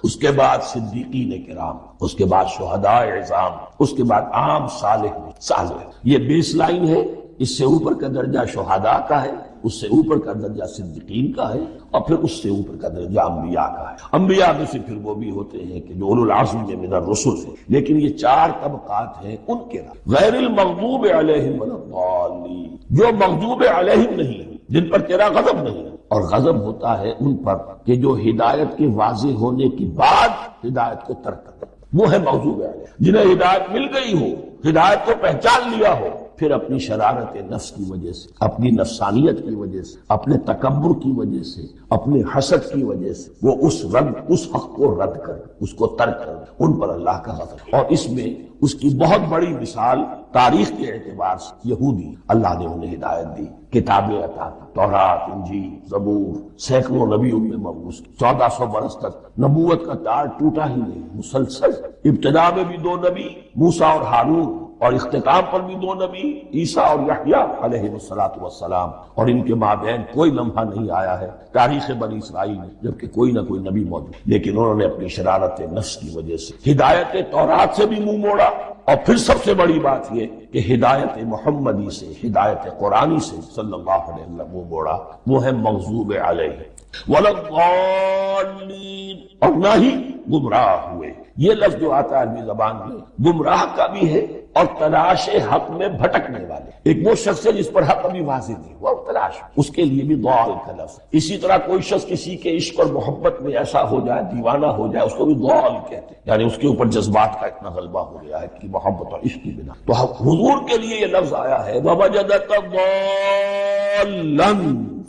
اس کے بعد صدیقین کرام، اس کے بعد شہداء عظام، اس کے بعد عام صالح۔ یہ بیس لائن ہے۔ اس سے اوپر کا درجہ شہداء کا ہے، اس سے اوپر کا درجہ صدیقین کا ہے، اور پھر اس سے اوپر کا درجہ انبیاء کا ہے۔ انبیاء میں سے پھر وہ بھی ہوتے ہیں کہ جو اولو العزم من الرسل ہیں، لیکن یہ چار طبقات ہیں ان کے غیر المغضوب علیہم ولا الضالین، جو مغضوب علیہم نہیں، جن پر تیرا غضب نہیں، اور غضب ہوتا ہے ان پر کہ جو ہدایت کے واضح ہونے کے بعد ہدایت کو ترک کرتے، وہ ہے مغضوب علیہم۔ جنہیں ہدایت مل گئی ہو، ہدایت کو پہچان لیا ہو، پھر اپنی شرارت نفس کی وجہ سے، اپنی نفسانیت کی وجہ سے، اپنے تکبر کی وجہ سے، اپنے حسد کی وجہ سے وہ اس حق کو رد کر، اس کو ترک کر، ان پر اللہ کا غضب۔ اور اس میں اس کی بہت بڑی مثال تاریخ کے اعتبار سے یہودی، اللہ نے انہیں ہدایت دی، کتابیں عطا کی، تورات، انجیل، زبور، سینکڑوں نبیوں میں مبعوث، 1400 برس تک نبوت کا تار ٹوٹا ہی نہیں، مسلسل۔ ابتدا میں بھی 2 نبی، موسیٰ اور ہارون، اور اختتام پر بھی 2 نبی، عیسیٰ اور یحییٰ علیہ السلام، اور ان کے مابین کوئی لمحہ نہیں آیا ہے تاریخ بنی اسرائیل میں جبکہ کوئی نہ کوئی نبی موجود، لیکن انہوں نے اپنی شرارت نفس کی وجہ سے ہدایت تورات سے بھی منہ موڑا، اور پھر سب سے بڑی بات یہ کہ ہدایت محمدی سے، ہدایت قرآنی سے صلی اللہ علیہ وسلم منہ موڑا، وہ ہے مغضوب علیہ ولا الضالین، اور نہ ہی گمراہ ہوئے۔ یہ لفظ جو آتا ہے عربی زبان میں گمراہ کا بھی ہے اور تلاش حق میں بھٹکنے والے۔ ایک وہ شخص ہے جس پر حق ابھی واضح نہیں ہوا، تلاش، اس کے لیے بھی ضال کا لفظ۔ اسی طرح کوئی شخص کسی کے عشق اور محبت میں ایسا ہو جائے، دیوانہ ہو جائے، اس کو بھی ضال کہتے ہیں، یعنی اس کے اوپر جذبات کا اتنا غلبہ ہو گیا ہے کہ محبت اور عشق کی بنا۔ تو حضور کے لیے یہ لفظ آیا ہے وَوَجَدَكَ ضَالًّا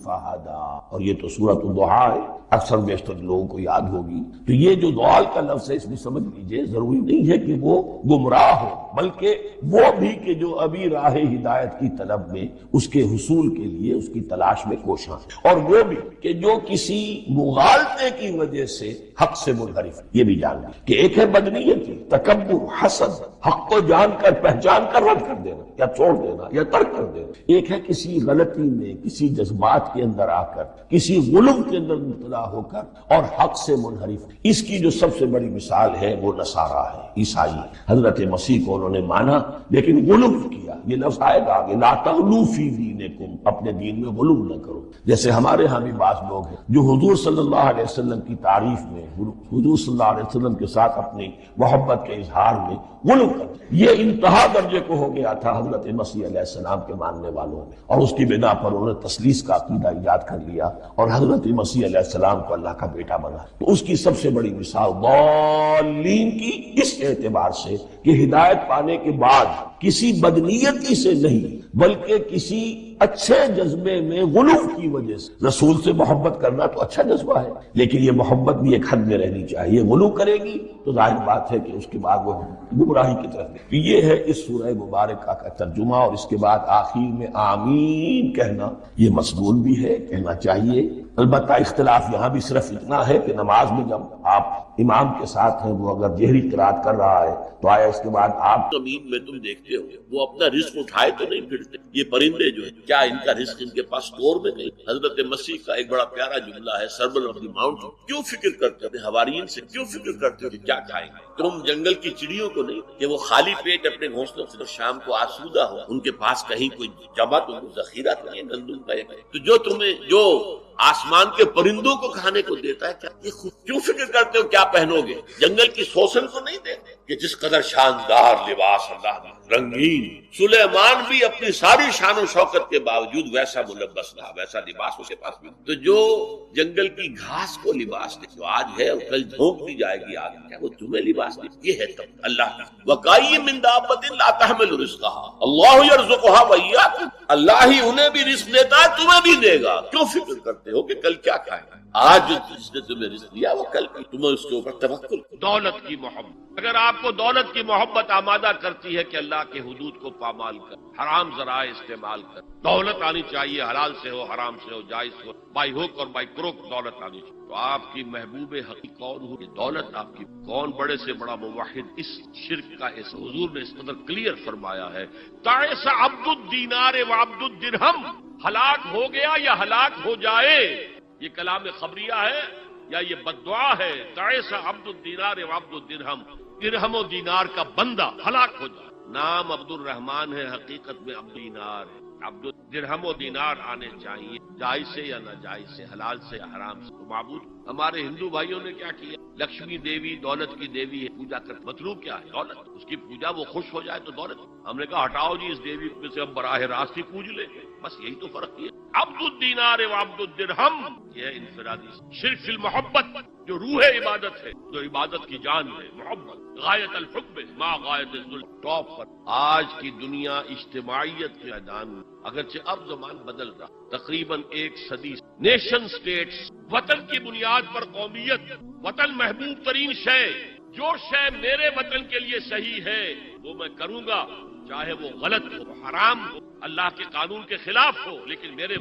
فَهَدَىٰ، اور یہ تو سورۃ الضحیٰ ہے، اکثر بیشتر لوگوں کو یاد ہوگی۔ تو یہ جو ضال کا لفظ ہے، اس میں سمجھ لیجئے ضروری نہیں ہے کہ وہ گمراہ ہو، بلکہ وہ بھی کہ جو ابھی راہ ہدایت کی طلب میں، اس کے حصول کے لیے اس کی تلاش میں کوشاں ہے، اور وہ بھی کہ جو کسی مغالطے کی وجہ سے حق سے منحرف۔ یہ بھی جان لیں کہ ایک ہے بدنیت، تکبر، حسد، حق کو جان کر پہچان کر رد کر دینا یا چھوڑ دینا یا ترک کر دینا، ایک ہے کسی غلطی میں، کسی جذبات کے اندر آ کر کسی غلو کے اندر مبتلا ہو کر اور حق سے منحرف. اس کی جو سب سے بڑی مثال ہے وہ نصارہ ہے، عیسائی. حضرت مسیح کو انہوں نے مانا لیکن غلو کیا. یہ لفظ آئے گا آگے، لا تغلو فی دینکم، اپنے دین میں غلو نہ کرو. جیسے ہمارے ہاں بھی بعض لوگ ہیں جو حضور صلی اللہ علیہ وسلم کی تعریف میں، حضور صلی اللہ علیہ وسلم کے ساتھ اپنی محبت کے اظہار میں غلو کرتے. یہ انتہا درجے کو ہو گیا تھا حضرت مسیح علیہ السلام کے ماننے والوں میں، اور اس کی بنا پر انہوں نے تثلیث کا عقیدہ ایجاد کر لیا اور حضرت مسیح علیہ السلام کو اللہ کا بیٹا بنا. تو اس کی سب سے بڑی مثال ضالین کی اس اعتبار سے کہ ہدایت پانے کے بعد کسی بدنیتی سے نہیں بلکہ کسی اچھے جذبے میں غلو کی وجہ سے. رسول سے محبت کرنا تو اچھا جذبہ ہے لیکن یہ محبت بھی ایک حد میں رہنی چاہیے. غلو کرے گی تو ظاہر بات ہے کہ اس کے بعد وہ گمراہی کی طرف. یہ ہے اس سورہ مبارکہ کا ترجمہ، اور اس کے بعد آخر میں آمین کہنا یہ مسنون بھی ہے، کہنا چاہیے. البتہ اختلاف یہاں بھی صرف اتنا ہے کہ نماز میں جب آپ امام کے ساتھ ہیں وہ اگر جہری قرات کر رہا ہے تو آیا اس کے بعد آپ زمین میں تم دیکھتے ہو وہ اپنا رزق اٹھائے تو نہیں پھرتے. یہ پرندے جو ہیں کیا ان کا رزق ان کے پاس اسٹور میں نہیں؟ حضرت مسیح کا ایک بڑا پیارا جملہ ہے، سربن آف دی ماؤنٹ. کیوں فکر کرتے ہو حواریین سے، کیوں فکر کرتے ہو کہ کیا کھائیں گے؟ تم جنگل کی چڑیوں کو نہیں کہ وہ خالی پیٹ اپنے گھونسلوں سے شام کو آسودہ ہو، ان کے پاس کہیں کوئی جمع تو ذخیرہ نہیں ہے گندم کا. تو جو تمہیں جو آسمان کے پرندوں کو کھانے کو دیتا ہے، کیا یہ خود کیوں فکر کرتے ہو کیا پہنو گے؟ جنگل کی سوسن کو نہیں دیتے کہ جس قدر شاندار لباس اللہ نے رنگین. سلیمان بھی اپنی ساری شان و شوکت کے باوجود ویسا ملبس رہا، ویسا لباس اس کے پاس بھی. تو جو جنگل کی گھاس کو لباس دے جو آج ہے اور کل جھونک دی جائے گی آگے، کیا وہ تمہیں لباس دے؟ یہ ہے تب اللہ کا. وَكَأَيٍّ مِّن دَابَّةٍ لَا تَحْمِلُ رِزْقَهَا اللَّهُ يَرْزُقُهَا وَإِيَّاكُمْ. اللہ ہی انہیں بھی رزق دیتا ہے، تمہیں بھی دے گا. کیوں فکر کرتے ہو کہ کل کیا کھائیں؟ آج جس نے تمہیں رزق دیا وہ کل تمہیں اس کے اوپر توکل. دولت کی محبت، اگر آپ کو دولت کی محبت آمادہ کرتی ہے کہ اللہ کے حدود کو پامال کر، حرام ذرائع استعمال کر، دولت آنی چاہیے، حلال سے ہو، حرام سے ہو، جائز ہو، بائی ہوک اور بائی کروک دولت آنی چاہیے. تو آپ کی محبوب حقیقی کون ہو؟ یہ دولت آپ کی کون بڑے سے بڑا موحد اس شرک کا اس حضور نے اس قدر کلیئر فرمایا ہے. تعس عبد الدینار و عبد الدرہم، ہلاک ہو گیا یا ہلاک ہو جائے. یہ کلام خبریہ ہے یا یہ بددعا ہے؟ تعس عبد الدینار و عبد الدرہم، درہم و دینار کا بندہ ہلاک ہو جائے. نام عبد الرحمن ہے، حقیقت میں عبد دینار ہے. عبد درہم و دینار آنے چاہیے، جائز سے یا ناجائز سے، حلال سے یا حرام سے. تو معبود ہمارے ہندو بھائیوں نے کیا کیا؟ لکشمی دیوی دولت کی دیوی ہے، پوجا کر. مطلوب کیا ہے؟ دولت. اس کی پوجا وہ خوش ہو جائے تو دولت. ہم نے کہا ہٹاؤ جی اس دیوی میں سے ہم براہ راست ہی پوج لیں گے. بس یہی تو فرق ہے. عبد الدینار و عبد الدرہم، یہ انفرادی شرک فی المحبت، جو روح عبادت ہے، جو عبادت کی جان ہے، محبت. غایت الحب ما غایت الظلم، ٹاپ پر. آج کی دنیا اجتماعیت کے میدان میں، اگرچہ اب زمان بدل رہا، تقریباً 1 صدی نیشن سٹیٹس، وطن کی بنیاد پر قومیت، وطن محبوب ترین شے، جو شے میرے وطن کے لیے صحیح ہے وہ میں کروں گا، چاہے وہ غلط ہو، حرام ہو، اللہ کے قانون کے خلاف ہو، لیکن میرے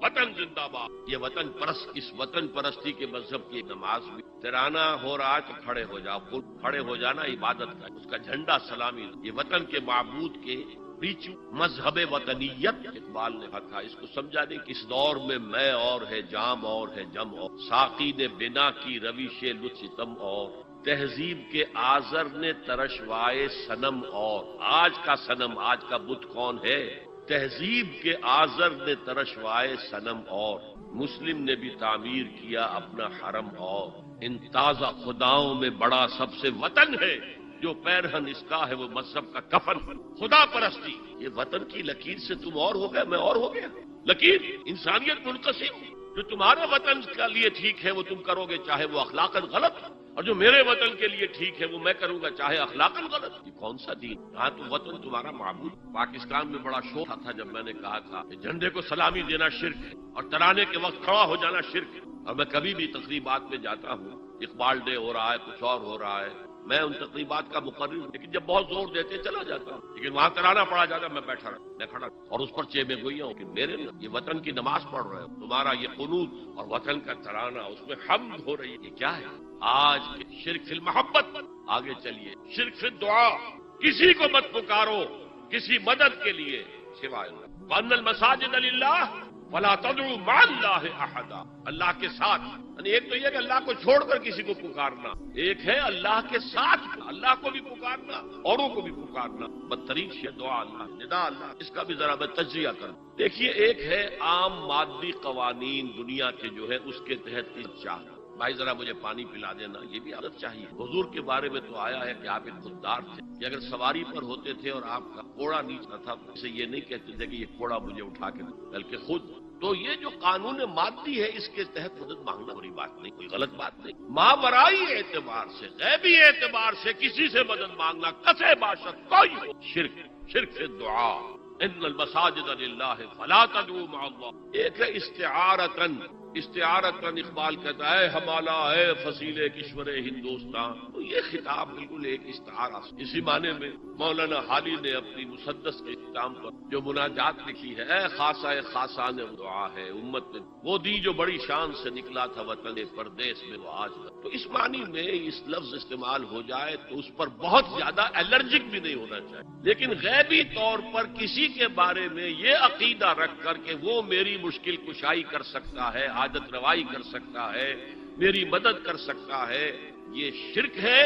وطن زندہ باد. یہ وطن پرست، اس وطن پرستی کے مذہب کی نماز بھی ترانہ ہو رہا ہے تو کھڑے ہو جاؤ. خود کھڑے ہو جانا عبادت کا، اس کا جھنڈا سلامی. یہ وطن کے معبود کے بیچ مذہب وطنیت اقبال نے کہا تھا. اس کو سمجھا دیں کہ اس دور میں میں اور ہے، جام اور ہے، جم اور، ساقی نے بنا کی روش لطف ستم اور، تہذیب کے آزر نے ترشوائے صنم اور. آج کا صنم، آج کا بت کون ہے؟ تہذیب کے آزر نے ترشوائے صنم اور، مسلم نے بھی تعمیر کیا اپنا حرم اور. ان تازہ خداؤں میں بڑا سب سے وطن ہے، جو پیرہن اس کا ہے وہ مذہب کا کفن. خدا پرستی، یہ وطن کی لکیر سے تم اور ہو گئے، میں اور ہو گیا. لکیر انسانیت منقسم. جو تمہارے وطن کے لیے ٹھیک ہے وہ تم کرو گے چاہے وہ اخلاقاً غلط، اور جو میرے وطن کے لیے ٹھیک ہے وہ میں کروں گا چاہے اخلاقاً غلط. یہ کون سا دین؟ ہاں تو وطن تمہارا معبود. پاکستان میں بڑا شوق تھا جب میں نے کہا تھا کہ جھنڈے کو سلامی دینا شرک ہے اور ترانے کے وقت کھڑا ہو جانا شرک ہے. اور میں کبھی بھی تقریبات میں جاتا ہوں، اقبال ڈے ہو رہا ہے، کچھ اور ہو رہا ہے، میں ان تقریبات کا مقرر ہوں، لیکن جب بہت زور دیتے چلا جاتا ہوں. لیکن وہاں ترانہ پڑھا جاتا میں بیٹھا رہا، میں کھڑا اور اس پر چیبے گوئیاں ہوں کہ میرے یہ وطن کی نماز پڑھ رہے ہو، تمہارا یہ قنوت اور وطن کا ترانہ، اس میں حمد ہو رہی ہے. یہ کیا ہے؟ آج کے شرک فی المحبت. آگے چلیے، شرک فی الدعاء، کسی کو مت پکارو کسی مدد کے لیے سوائے اللہ. وَأَنَّ الْمَسَاجِدَ لِلَّهِ، ولا تدعوا مع اللہ احدا، اللہ کے ساتھ، یعنی ایک تو یہ کہ اللہ کو چھوڑ کر کسی کو پکارنا، ایک ہے اللہ کے ساتھ اللہ کو بھی پکارنا، اوروں کو بھی پکارنا، بدترین شے دعا اللہ، ندا اللہ۔ اس کا بھی ذرا میں تجزیہ کروں۔ دیکھیے، ایک ہے عام مادی قوانین دنیا کے جو ہے اس کے تحت چاہنا، بھائی ذرا مجھے پانی پلا دینا، یہ بھی عادت چاہیے۔ حضور کے بارے میں تو آیا ہے کہ آپ ایک خوددار تھے، کہ اگر سواری پر ہوتے تھے اور آپ کا کوڑا نیچا تھا تو اسے یہ نہیں کہتے تھے کہ یہ کوڑا مجھے اٹھا کے دے، بلکہ خود۔ تو یہ جو قانون مادی ہے اس کے تحت مدد مانگنا بڑی بات نہیں، کوئی غلط بات نہیں۔ ماورائی اعتبار سے، غیبی اعتبار سے کسی سے مدد مانگنا کسے باشد کوئی ہو، شرک سے دعا، ان المساجد للہ فلا تدعوا مع اللہ۔ ایک ہے استعارتن اقبال کہتا ہے ہمالا ہے فصیل کشور ہندوستان، تو یہ خطاب بالکل ایک استعارہ، اسی معنی میں مولانا حالی نے اپنی مسدس کے اختتام پر جو مناجات لکھی ہے، اے خاصہ خاصان دعا ہے امت میں وہ دی جو بڑی شان سے نکلا تھا وطن پردیس میں وہ آج تک۔ تو اس معنی میں اس لفظ استعمال ہو جائے تو اس پر بہت زیادہ الرجک بھی نہیں ہونا چاہیے، لیکن غیبی طور پر کسی کے بارے میں یہ عقیدہ رکھ کر کہ وہ میری مشکل کشائی کر سکتا ہے، حاجت روائی کر سکتا ہے، میری مدد کر سکتا ہے، یہ شرک ہے،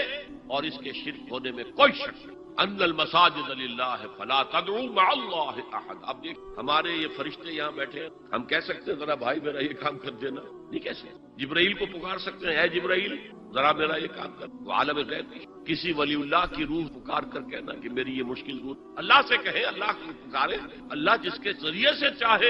اور اس کے شرک ہونے میں کوئی شک نہیں۔ ان المساجد للہ فلا تدعوا مع اللہ احد۔ اب دیکھ ہمارے یہ فرشتے یہاں بیٹھے ہیں، ہم کہہ سکتے ہیں ذرا بھائی میرا یہ کام کر دینا؟ نہیں کہہ سکتے۔ جبرائیل کو پکار سکتے ہیں، اے جبرائیل ذرا میرا یہ کام کر۔ وہ عالم غیب کسی ولی اللہ کی روح پکار کر کہنا کہ میری یہ مشکل روح، اللہ سے کہیں، اللہ کو پکارے، اللہ جس کے ذریعے سے چاہے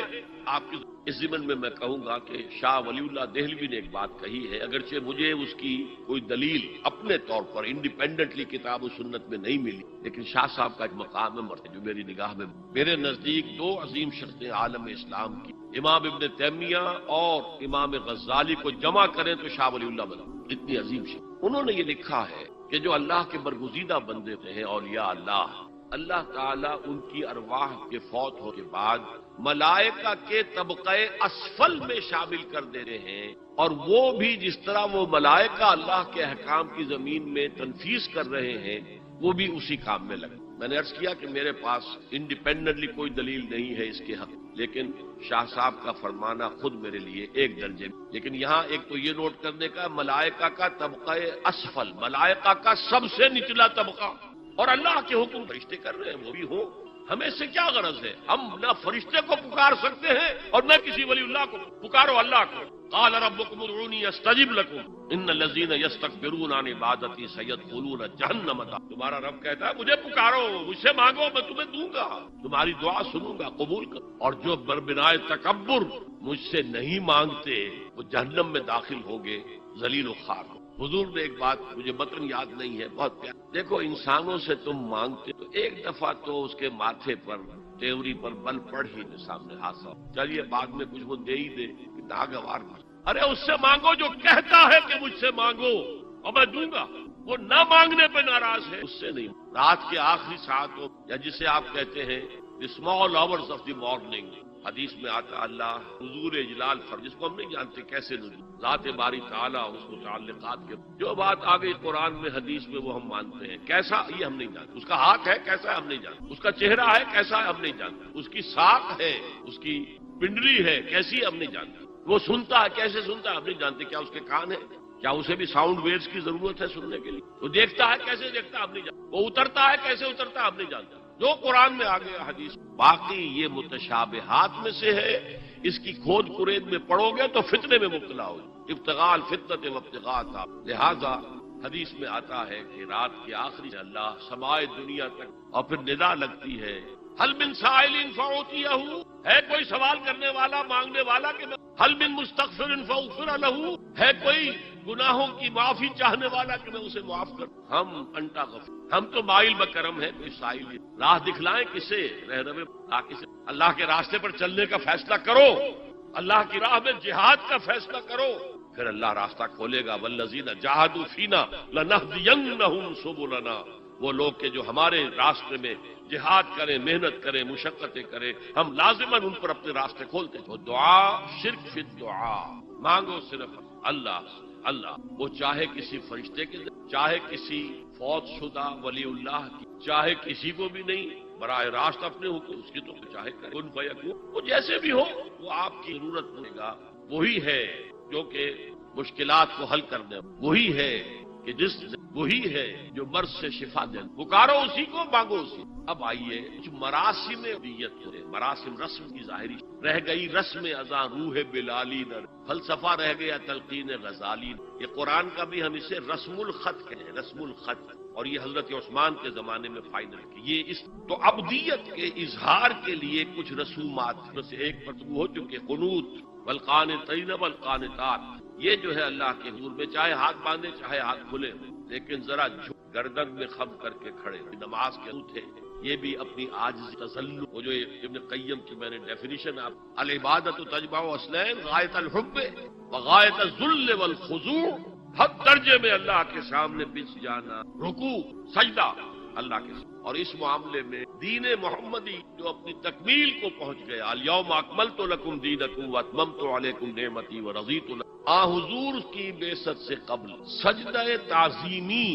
آپ کی۔ اس ضمن میں کہوں گا کہ شاہ ولی اللہ دہلوی نے ایک بات کہی ہے، اگرچہ مجھے اس کی کوئی دلیل اپنے طور پر انڈیپینڈنٹلی کتاب و سنت میں نہیں ملی، لیکن شاہ صاحب کا ایک مقام ہے جو میری نگاہ میں، میرے نزدیک دو عظیم شخصیں عالم اسلام کی، امام ابن تیمیہ اور امام غزالی کو جمع کریں تو شاہ ولی اللہ بنا، اتنی عظیم شخص۔ انہوں نے یہ لکھا ہے کہ جو اللہ کے برگزیدہ بندے ہیں اولیاء اللہ تعالیٰ ان کی ارواح کے فوت ہونے کے بعد ملائکہ کے طبقہ اسفل میں شامل کر دے رہے ہیں، اور وہ بھی جس طرح وہ ملائکہ اللہ کے احکام کی زمین میں تنفیذ کر رہے ہیں وہ بھی اسی کام میں لگے۔ میں نے عرض کیا کہ میرے پاس انڈیپینڈنٹلی کوئی دلیل نہیں ہے اس کے حق، لیکن شاہ صاحب کا فرمانا خود میرے لیے ایک درجے میں۔ لیکن یہاں ایک تو یہ نوٹ کرنے کا، ملائکہ کا طبقہ اسفل، ملائکہ کا سب سے نچلا طبقہ، اور اللہ کے حکم فرشتے کر رہے ہیں وہ بھی ہوں، ہمیں اس سے کیا غرض ہے؟ ہم نہ فرشتے کو پکار سکتے ہیں اور نہ کسی ولی اللہ کو، پکارو اللہ کو۔ قال ربکم ادعونی استجب لکم ان الذین یستکبرون عن عبادتی سیدخلون جہنم داخرین۔ تمہارا رب کہتا ہے مجھے پکارو، مجھ سے مانگو، میں تمہیں دوں گا، تمہاری دعا سنوں گا، قبول کر۔ اور جو بربنائے تکبر مجھ سے نہیں مانگتے وہ جہنم میں داخل ہوں گے ذلیل و خوار۔ حضور نے ایک بات، مجھے متن یاد نہیں ہے، بہت پیار، دیکھو انسانوں سے تم مانگتے تو ایک دفعہ تو اس کے ماتھے پر تیوری پر بل پڑ ہی نہیں، سامنے حادثہ، چلیے بعد میں کچھ وہ دے ہی دے، ناگوار نہیں۔ ارے اس سے مانگو جو کہتا ہے کہ مجھ سے مانگو اور میں دوں گا، وہ نہ مانگنے پہ ناراض ہے، اس سے نہیں۔ رات کے آخری ساعتوں یا جسے آپ کہتے ہیں small hours of the morning, حدیث میں آتا اللہ حضور اجلال جس کو ہم نہیں جانتے کیسے نزول، ذات باری تعالیٰ، اس کو تعلقات کے جو بات آ گئی قرآن میں حدیث میں وہ ہم مانتے ہیں، کیسا یہ ہم نہیں جانتے، اس کا ہاتھ ہے کیسا ہے ہم نہیں جانتے، اس کا چہرہ ہے کیسا ہے ہم نہیں جانتے، اس کی ساکھ ہے، اس کی پنڈلی ہے کیسی ہے ہم نہیں جانتے، وہ سنتا ہے کیسے سنتا ہے ہم نہیں جانتے، کیا اس کے کان ہے، کیا اسے بھی ساؤنڈ ویوز کی ضرورت ہے سننے کے لیے، وہ دیکھتا ہے کیسے دیکھتا ہے ہم نہیں جانتے، وہ اترتا ہے کیسے اترتا ہے ہم نہیں جانتے، جو قرآن میں آ گیا حدیث۔ باقی یہ متشابہات میں سے ہے، اس کی کھود کرید میں پڑو گے تو فتنے میں مبتلا ہو، ابتغاء الفتنۃ وابتغاء الثواب۔ لہذا حدیث میں آتا ہے کہ رات کے آخری اللہ سمائے دنیا تک، اور پھر ندا لگتی ہے حل من سائل فاعطیہ، ہے کوئی سوال کرنے والا مانگنے والا کہ حل من مستغفر فاغفر لہ، ہے کوئی گناہوں کی معافی چاہنے والا کہ میں اسے معاف کروں۔ ہم انٹا غفور، ہم تو مائل بکرم ہے، کوئی سائل ہے، راہ دکھلائیں کسے، رہنمے کسے، اللہ کے راستے پر چلنے کا فیصلہ کرو، اللہ کی راہ میں جہاد کا فیصلہ کرو، پھر اللہ راستہ کھولے گا۔ والذین جاہدوا فینا لنہدینہم سبلنا، وہ لوگ کہ جو ہمارے راستے میں جہاد کریں، محنت کریں، مشقتیں کریں، ہم لازماً ان پر اپنے راستے کھولتے ہیں۔ تو دعا شرک فی الدعا، مانگو صرف اللہ، وہ چاہے کسی فرشتے کے چاہے کسی فوت شدہ ولی اللہ کی، چاہے کسی کو بھی نہیں، براہ راست اپنے حکم اس کی تو چاہے کرے، کن فیکون، وہ جیسے بھی ہو وہ آپ کی ضرورت پڑے گا، وہی ہے جو کہ مشکلات کو حل کر دے، وہی ہے کہ وہی ہے جو مرض سے شفا دے، پکارو اسی کو، مانگو اسی۔ اب آئیے کچھ مراسم دیت ہوئے، مراسم رسم کی ظاہری رہ گئی، رسم ازاں روح بلالی نر، فلسفہ رہ گیا تلقین غزالی۔ یہ قرآن کا بھی ہم اسے رسم الخط کہیں، رسم الخط، اور یہ حضرت عثمان کے زمانے میں فائنل کی۔ یہ اس تو ابدیت کے اظہار کے لیے کچھ رسومات سے ایک مرتبہ ہو چکے، قنوت والقانتین والقانتات، یہ جو ہے اللہ کے حضور میں چاہے ہاتھ باندھے چاہے ہاتھ کھلے، لیکن ذرا گردن میں خم کر کے کھڑے، نماز کے تھے۔ یہ بھی اپنی عاجز تذلل، وہ جو ابن قیم کی میں نے ڈیفینیشن آپ، العبادت تجمع اصلین غایت الحب وغایت الذل والخضوع، حد درجے میں اللہ کے سامنے بچ جانا، رکوع سجدہ اللہ کے سامنے۔ اور اس معاملے میں دین محمدی جو اپنی تکمیل کو پہنچ گیا، الیوم اکملت لکم دینکم واتممت علیکم نعمتی ورضیت لکم، حضور کی بعثت سے قبل سجدہ تعظیمی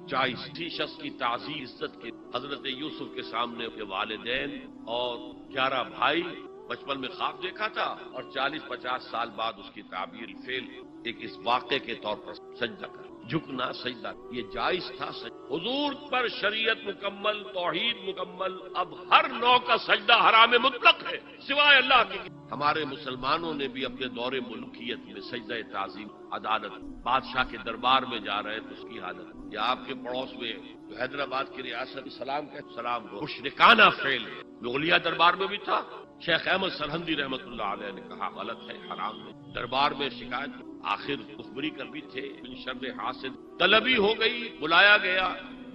جائز تھی، شخص کی تعظیم عزت کے، حضرت یوسف کے سامنے کے والدین اور 11 بھائی، بچپن میں خواب دیکھا تھا اور 40-50 سال بعد اس کی تعبیر فعل ایک اس واقعے کے طور پر سجدہ کر، جھکنا سجدہ، یہ جائز تھا۔ حضور پر شریعت مکمل، توحید مکمل، اب ہر نوع کا سجدہ حرام مطلق ہے سوائے اللہ کی۔ ہمارے مسلمانوں نے بھی اپنے دور ملوکیت میں سجدہ تعظیم، عدالت، بادشاہ کے دربار میں جا رہے تو اس کی حالت، یا آپ کے پڑوس میں جو حیدرآباد کی ریاست سلام کا سلام مشرکانہ فعل ہے، مغلیہ دربار میں بھی تھا۔ شیخ احمد سرہندی رحمۃ اللہ علیہ نے کہا غلط ہے، حرام ہے، دربار میں شکایت، آخر مخبری کر بھی تھے، من شر حاسد، طلبی ہو گئی، بلایا گیا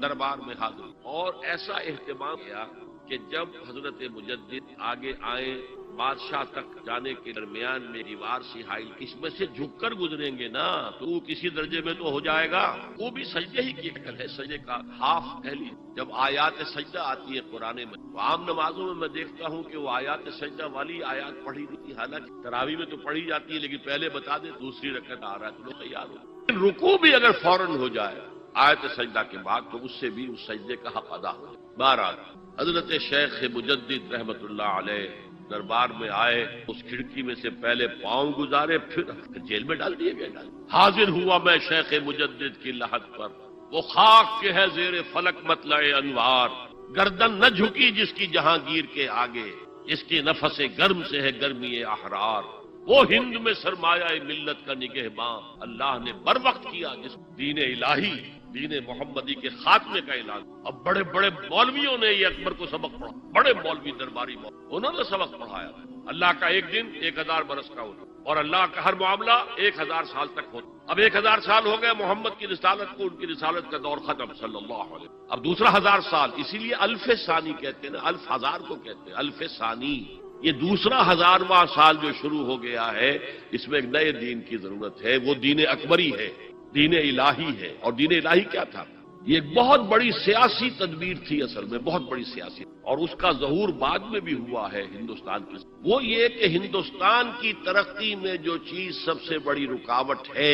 دربار میں حاضر، اور ایسا اہتمام کیا کہ جب حضرت مجدد آگے آئے بادشاہ تک جانے کے درمیان میں دیوار سی حائل، اس میں سے جھک کر گزریں گے نا تو وہ کسی درجے میں تو ہو جائے گا، وہ بھی سجدے ہی کی شکل ہے، سجدے کا ہاف پہلی جب آیات سجدہ آتی ہے قرآن میں، عام نمازوں میں دیکھتا ہوں کہ وہ آیات سجدہ والی آیات پڑھی نہیں تھی، حالانکہ تراویح میں تو پڑھی جاتی ہے، لیکن پہلے بتا دیں دوسری رکعت آ رہا ہے تو لوگ تیار ہو، رکوع بھی اگر فوراً ہو جائے آیت سجدہ کے بعد تو اس سے بھی اس سجدے کا حق ادا ہو جائے۔ بہرحال حضرت شیخ مجدد رحمۃ اللہ علیہ دربار میں آئے، اس کھڑکی میں سے پہلے پاؤں گزارے، پھر جیل میں ڈال دیے گئے۔ حاضر ہوا میں شیخ مجدد کی لحد پر، وہ خاک کے ہے زیر فلک مطلع انوار، گردن نہ جھکی جس کی جہانگیر کے آگے، جس کی نفس گرم سے ہے گرمی احرار، وہ ہند میں سرمایہ ملت کا نگہباں، اللہ نے بر وقت کیا جس دین الہی، دین محمدی کے خاتمے کا اعلان۔ اب بڑے بڑے مولویوں نے یہ اکبر کو سبق پڑھا، بڑے مولوی درباری مولوی، انہوں نے سبق پڑھایا، اللہ کا ایک دن 1000 برس کا ہوتا، اور اللہ کا ہر معاملہ 1000 سال تک ہوتا۔ اب 1000 سال ہو گئے محمد کی رسالت کو، ان کی رسالت کا دور ختم صلی اللہ علیہ وسلم، اب دوسرا 1000 سال، اسی لیے الف ثانی کہتے ہیں نا، الف ہزار کو کہتے ہیں الف ثانی، یہ دوسرا 1000واں سال جو شروع ہو گیا ہے، اس میں ایک نئے دین کی ضرورت ہے، وہ دین اکبری ہے، دین الہی ہے۔ اور دین الہی کیا تھا؟ یہ ایک بہت بڑی سیاسی تدبیر تھی، اصل میں بہت بڑی سیاسی، اور اس کا ظہور بعد میں بھی ہوا ہے ہندوستان کی، وہ یہ کہ ہندوستان کی ترقی میں جو چیز سب سے بڑی رکاوٹ ہے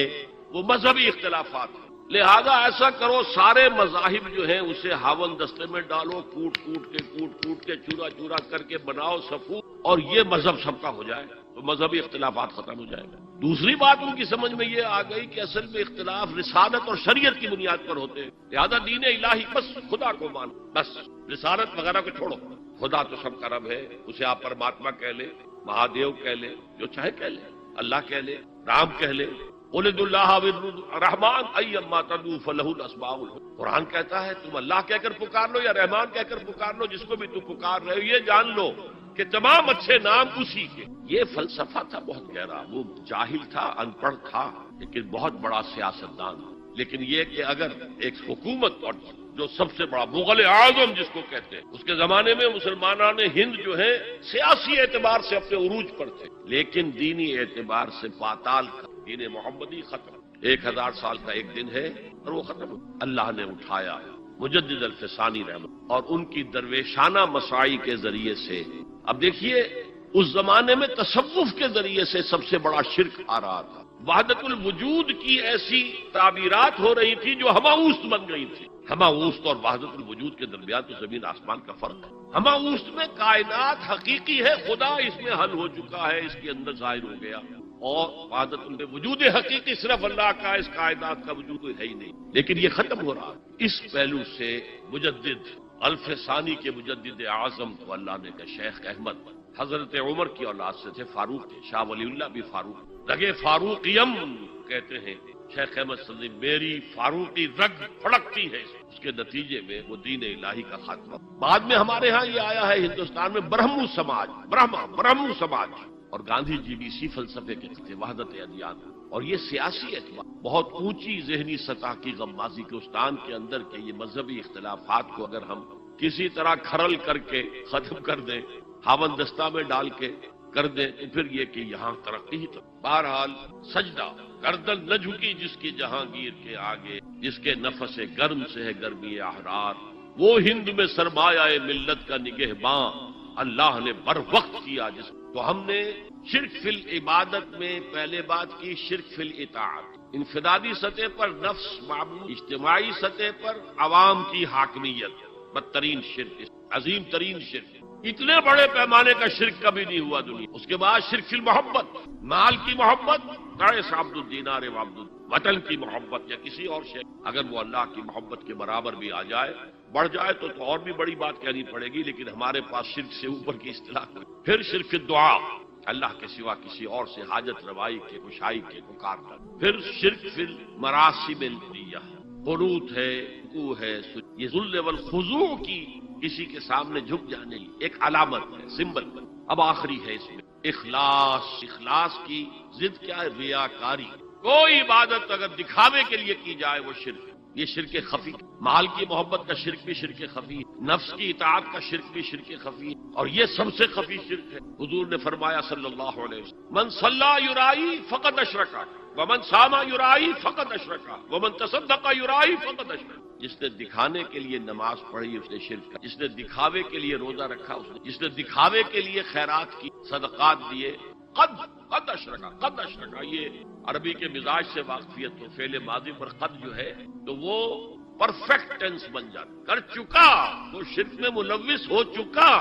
وہ مذہبی اختلافات ہیں، لہذا ایسا کرو سارے مذاہب جو ہیں اسے ہاون دستے میں ڈالو، کوٹ کوٹ کے چورا چورا کر کے بناؤ صفو، اور یہ مذہب سب کا ہو جائے تو مذہبی اختلافات ختم ہو جائے گا۔ دوسری بات ان کی سمجھ میں یہ آ گئی کہ اصل میں اختلاف رسالت اور شریعت کی بنیاد پر ہوتے ہیں، لہذا دین الہی بس خدا کو مانو، بس رسالت وغیرہ کو چھوڑو، خدا تو سب کا رب ہے، اسے آپ پرماتما کہہ لیں، مہادیو کہہ لیں، جو چاہے کہہ لیں، اللہ کہہ لیں، رام کہہ لیں، قُلِ اللَّهَ وَالرَّحْمَٰنُ أَيَّمَّا تَدْعُوا فَلَهُ الْأَسْمَاءُ الْحُسْنَىٰ، قرآن کہتا ہے تم اللہ کہہ کر پکار لو یا رحمان کہہ کر پکار لو، جس کو بھی تم پکار رہے ہو یہ جان لو کہ تمام اچھے نام اسی کے۔ یہ فلسفہ تھا بہت گہرا، وہ جاہل تھا، ان پڑھ تھا، لیکن بہت بڑا سیاستدان۔ لیکن یہ کہ اگر ایک حکومت اور جو سب سے بڑا مغل اعظم جس کو کہتے ہیں، اس کے زمانے میں مسلمانان ہند جو ہے سیاسی اعتبار سے اپنے عروج پر تھے، لیکن دینی اعتبار سے پاتال تھا، دین محمدی ختم، 1000 سال کا ایک دن ہے اور وہ ختم۔ اللہ نے اٹھایا مجدد الفسانی رحمت اور ان کی درویشانہ مساعی کے ذریعے سے۔ اب دیکھیے اس زمانے میں تصوف کے ذریعے سے سب سے بڑا شرک آ رہا تھا، وحدت الوجود کی ایسی تعبیرات ہو رہی تھی جو ہماوست بن گئی تھی. ہماوست اور وحدت الوجود کے درمیان تو زمین آسمان کا فرق ہے. ہماوست میں کائنات حقیقی ہے، خدا اس میں حل ہو چکا ہے، اس کے اندر ظاہر ہو گیا، اور وحدت الوجود حقیقی صرف اللہ کا، اس کائنات کا وجود کوئی ہے ہی نہیں. لیکن یہ ختم ہو رہا ہے. اس پہلو سے مجدد الف ثانی کے مجدد اعظم کو اللہ نے کہا شیخ احمد حضرت عمر کی اولاد سے تھے، فاروق تھے، شاہ ولی اللہ بھی فاروق، رگے فاروقیم کہتے ہیں شیخ احمد صدی، میری فاروقی رگ پھڑکتی ہے. اس کے نتیجے میں وہ دین الہی کا خاتمہ. بعد میں ہمارے ہاں یہ آیا ہے ہندوستان میں برہمو سماج، برہمو سماج، اور گاندھی جی بھی اسی فلسفے کے تھے، وحدت ادیان. اور یہ سیاسی اعتبار بہت اونچی ذہنی سطح کی غمازی کے استان کے اندر کے یہ مذہبی اختلافات کو اگر ہم کسی طرح کھرل کر کے ختم کر دیں، ہاون دستہ میں ڈال کے کر دیں، تو پھر یہ کہ یہاں ترقی ہی. بہرحال سجدہ گردن نہ جھکی جس کی جہانگیر کے آگے، جس کے نفس گرم سے ہے گرمی احرار، وہ ہند میں سرمایہ ملت کا نگہباں اللہ نے بر وقت کیا. جس تو ہم نے شرک فی العبادت میں پہلے بات کی، شرک فی الاطاعت، انفرادی سطح پر نفس معبود، اجتماعی سطح پر عوام کی حاکمیت، بدترین شرک، عظیم ترین شرک. اتنے بڑے پیمانے کا شرک کبھی نہیں ہوا دنیا. اس کے بعد شرک فی المحبت، مال کی محبت، قیس عبد الدینار وعبد وطن کی محبت یا کسی اور شے، اگر وہ اللہ کی محبت کے برابر بھی آ جائے، بڑھ جائے تو اور بھی بڑی بات کہنی پڑے گی. لیکن ہمارے پاس شرک سے اوپر کی اصطلاح کوئی. پھر شرک فی الدعاء، اللہ کے سوا کسی اور سے حاجت روائی کے، کشائی کے پکار کر. پھر شرک فی المراسم الدیہ، قنوت ہے، رکوع ہے، یہ ذل والخضوع کی کسی کے سامنے جھک جانے کی ایک علامت ہے، سمبل. اب آخری ہے اس میں اخلاص. اخلاص کی ضد کیا ہے؟ ریاکاری. کوئی عبادت اگر دکھاوے کے لیے کی جائے وہ شرک ہے. یہ شرک خفی. مال کی محبت کا شرک بھی شرک خفی، نفس کی اطاعت کا شرک بھی شرک خفی، اور یہ سب سے خفی شرک ہے. حضور نے فرمایا صلی اللہ علیہ وسلم، من صلی یرائی فقد اشرکا ومن صام یرائی فقد اشرکا ومن تصدق یرائی فقد اشرکا. جس نے دکھانے کے لیے نماز پڑھی اس نے شرک کیا، جس نے دکھاوے کے لیے روزہ رکھا اس نے، جس نے دکھاوے کے لیے خیرات کی، صدقات دیے، قد اشرکا. قد اشرکا یہ عربی کے مزاج سے واقفیت تو فعل ماضی پر قد جو ہے تو وہ پرفیکٹ ٹینس بن جاتا، کر چکا، وہ شرک میں ملوث ہو چکا.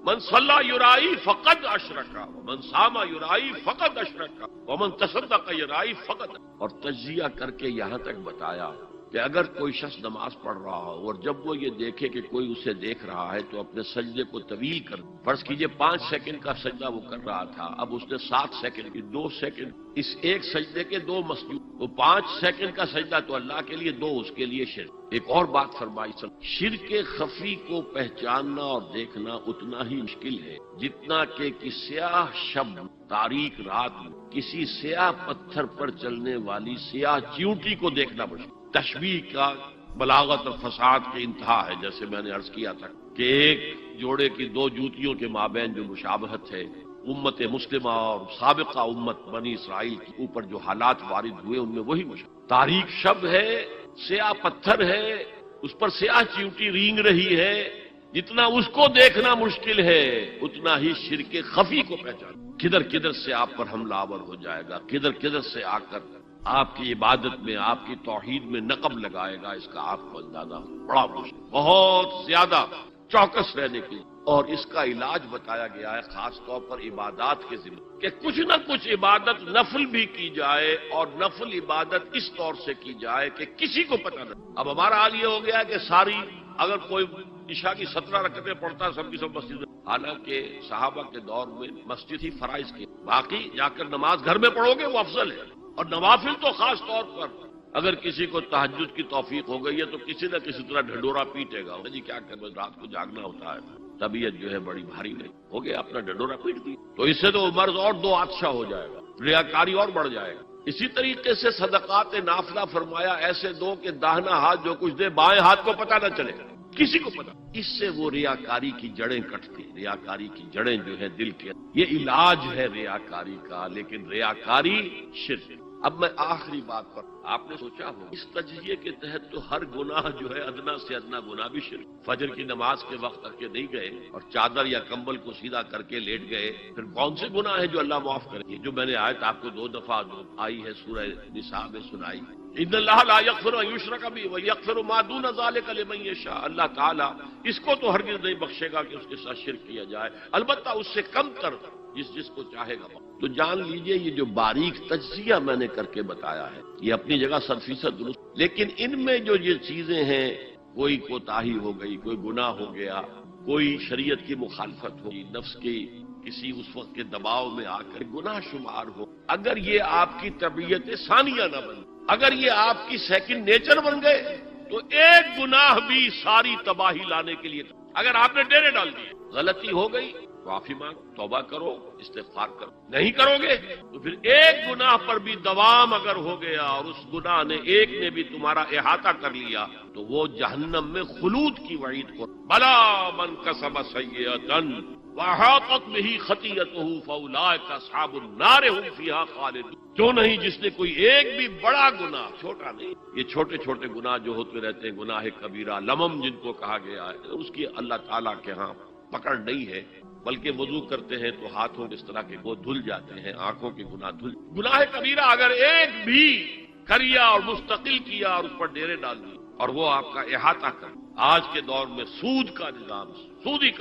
من صلی یرائی فقد اشرکا ومن صام یرائی فقد اشرکا ومن تصدق یرائی فقد. اور تجزیہ کر کے یہاں تک بتایا کہ اگر کوئی شخص نماز پڑھ رہا ہو اور جب وہ یہ دیکھے کہ کوئی اسے دیکھ رہا ہے تو اپنے سجدے کو طویل کر. فرض کیجئے 5 سیکنڈ کا سجدہ وہ کر رہا تھا، اب اس نے 7 سیکنڈ کی 2 سیکنڈ، اس ایک سجدے کے 2 مسجود، وہ 5 سیکنڈ کا سجدہ تو اللہ کے لیے، 2 اس کے لیے شرک. ایک اور بات فرمائی شرک خفی کو پہچاننا اور دیکھنا اتنا ہی مشکل ہے جتنا کہ سیاہ شب تاریک رات میں کسی سیاہ پتھر پر چلنے والی سیاہ چیونٹی کو دیکھنا مشکل. تشبیہ کا بلاغت اور فساد کی انتہا ہے. جیسے میں نے عرض کیا تھا کہ ایک جوڑے کی 2 جوتیوں کے مابین جو مشابہت ہے، امت مسلمہ اور سابقہ امت بنی اسرائیل کے اوپر جو حالات وارد ہوئے ان میں وہی مشابہت. تاریک شب ہے، سیاہ پتھر ہے، اس پر سیاہ چیونٹی رینگ رہی ہے. جتنا اس کو دیکھنا مشکل ہے اتنا ہی شرک خفی کو پہچان. کدھر کدھر سے آپ پر حملہ آور ہو جائے گا، کدھر کدھر سے آ کر آپ کی عبادت میں، آپ کی توحید میں نقب لگائے گا، اس کا آپ کو اندازہ بڑا مشکل، بہت زیادہ چوکس رہنے کی. اور اس کا علاج بتایا گیا ہے خاص طور پر عبادات کے ذمہ کہ کچھ نہ کچھ عبادت نفل بھی کی جائے، اور نفل عبادت اس طور سے کی جائے کہ کسی کو پتہ نہ. اب ہمارا حال یہ ہو گیا کہ ساری اگر کوئی عشاء کی 17 رکعتیں پڑھتا ہے سب کی سب مسجد میں، حالانکہ صحابہ کے دور میں مسجد ہی فرائض کی، باقی جا کر نماز گھر میں پڑھو گے وہ افضل ہے. اور نوافل تو خاص طور پر اگر کسی کو تہجد کی توفیق ہو گئی ہے تو کسی نہ کسی طرح ڈھنڈورا پیٹے گا. جی کیا کریں، رات کو جاگنا ہوتا ہے، طبیعت جو ہے بڑی بھاری نہیں ہو گیا، اپنا ڈھنڈورا پیٹ دی تو اس سے تو مرض اور 2 آتشا ہو جائے گا، ریاکاری اور بڑھ جائے گا. اسی طریقے سے صدقات نافلہ فرمایا ایسے دو کہ داہنا ہاتھ جو کچھ دے بائیں ہاتھ کو پتہ نہ چلے، کسی کو پتہ. اس سے وہ ریاکاری کی جڑیں کٹتی. ریاکاری کی جڑیں جو ہے دل کے، یہ علاج ہے ریاکاری کا. لیکن ریاکاری شرک. اب میں آخری بات پر، آپ نے سوچا ہو اس تجزیے کے تحت تو ہر گناہ جو ہے ادنا سے ادنا گناہ بھی شرک، فجر کی نماز کے وقت کر کے نہیں گئے اور چادر یا کمبل کو سیدھا کر کے لیٹ گئے، پھر کون سے گناہ ہیں جو اللہ معاف کرے؟ جو میں نے آیت آپ کو 2 دفعہ آئی ہے سورہ نساء میں سنائی، ان اللہ لا یغفر ان یشرک بہ ویغفر ما دون ذلک لمن یشاء، اللہ تعالیٰ اس کو تو ہرگز نہیں بخشے گا کہ اس کے ساتھ شرک کیا جائے، البتہ اس سے کم تر جس کو چاہے گا۔ تو جان لیجئے یہ جو باریک تجزیہ میں نے کر کے بتایا ہے یہ اپنی جگہ 100% درست، لیکن ان میں جو یہ چیزیں ہیں، کوئی کوتاہی ہو گئی، کوئی گناہ ہو گیا، کوئی شریعت کی مخالفت ہوئی، نفس کی کسی اس وقت کے دباؤ میں آ کر گناہ شمار ہو، اگر یہ آپ کی طبیعت ثانیہ نہ بن، اگر یہ آپ کی سیکنڈ نیچر بن گئے تو ایک گناہ بھی ساری تباہی لانے کے لیے، اگر آپ نے ڈیرے ڈال دیے، غلطی ہو گئی، معافی مانگ، توبہ کرو، استغفار کرو، نہیں کرو گے تو پھر ایک گناہ پر بھی دوام اگر ہو گیا اور اس گناہ نے ایک نے بھی تمہارا احاطہ کر لیا تو وہ جہنم میں خلود کی وعید کو، بلا من کسب سیئۃ وَأَحَاطَتْ بِهِ خَطِیئَتُهُ فَأُولَٰئِکَ أَصْحَابُ النَّارِ ہُمْ فِیہَا خَالِدُونَ، جو نہیں جس نے کوئی ایک بھی بڑا گناہ، چھوٹا نہیں، یہ چھوٹے چھوٹے گناہ جو ہوتے رہتے ہیں، گناہ کبیرہ، لمم جن کو کہا گیا ہے، اس کی اللہ تعالیٰ کے ہاں پکڑ نہیں ہے، بلکہ وضو کرتے ہیں تو ہاتھوں اس طرح کے وہ دھل جاتے ہیں، آنکھوں کے گناہ دھل، گناہ کبیرہ اگر ایک بھی کریا اور مستقل کیا اور اس پر ڈیرے ڈال دی اور وہ آپ کا احاطہ کر، آج کے دور میں سود کا نظام، سودی کا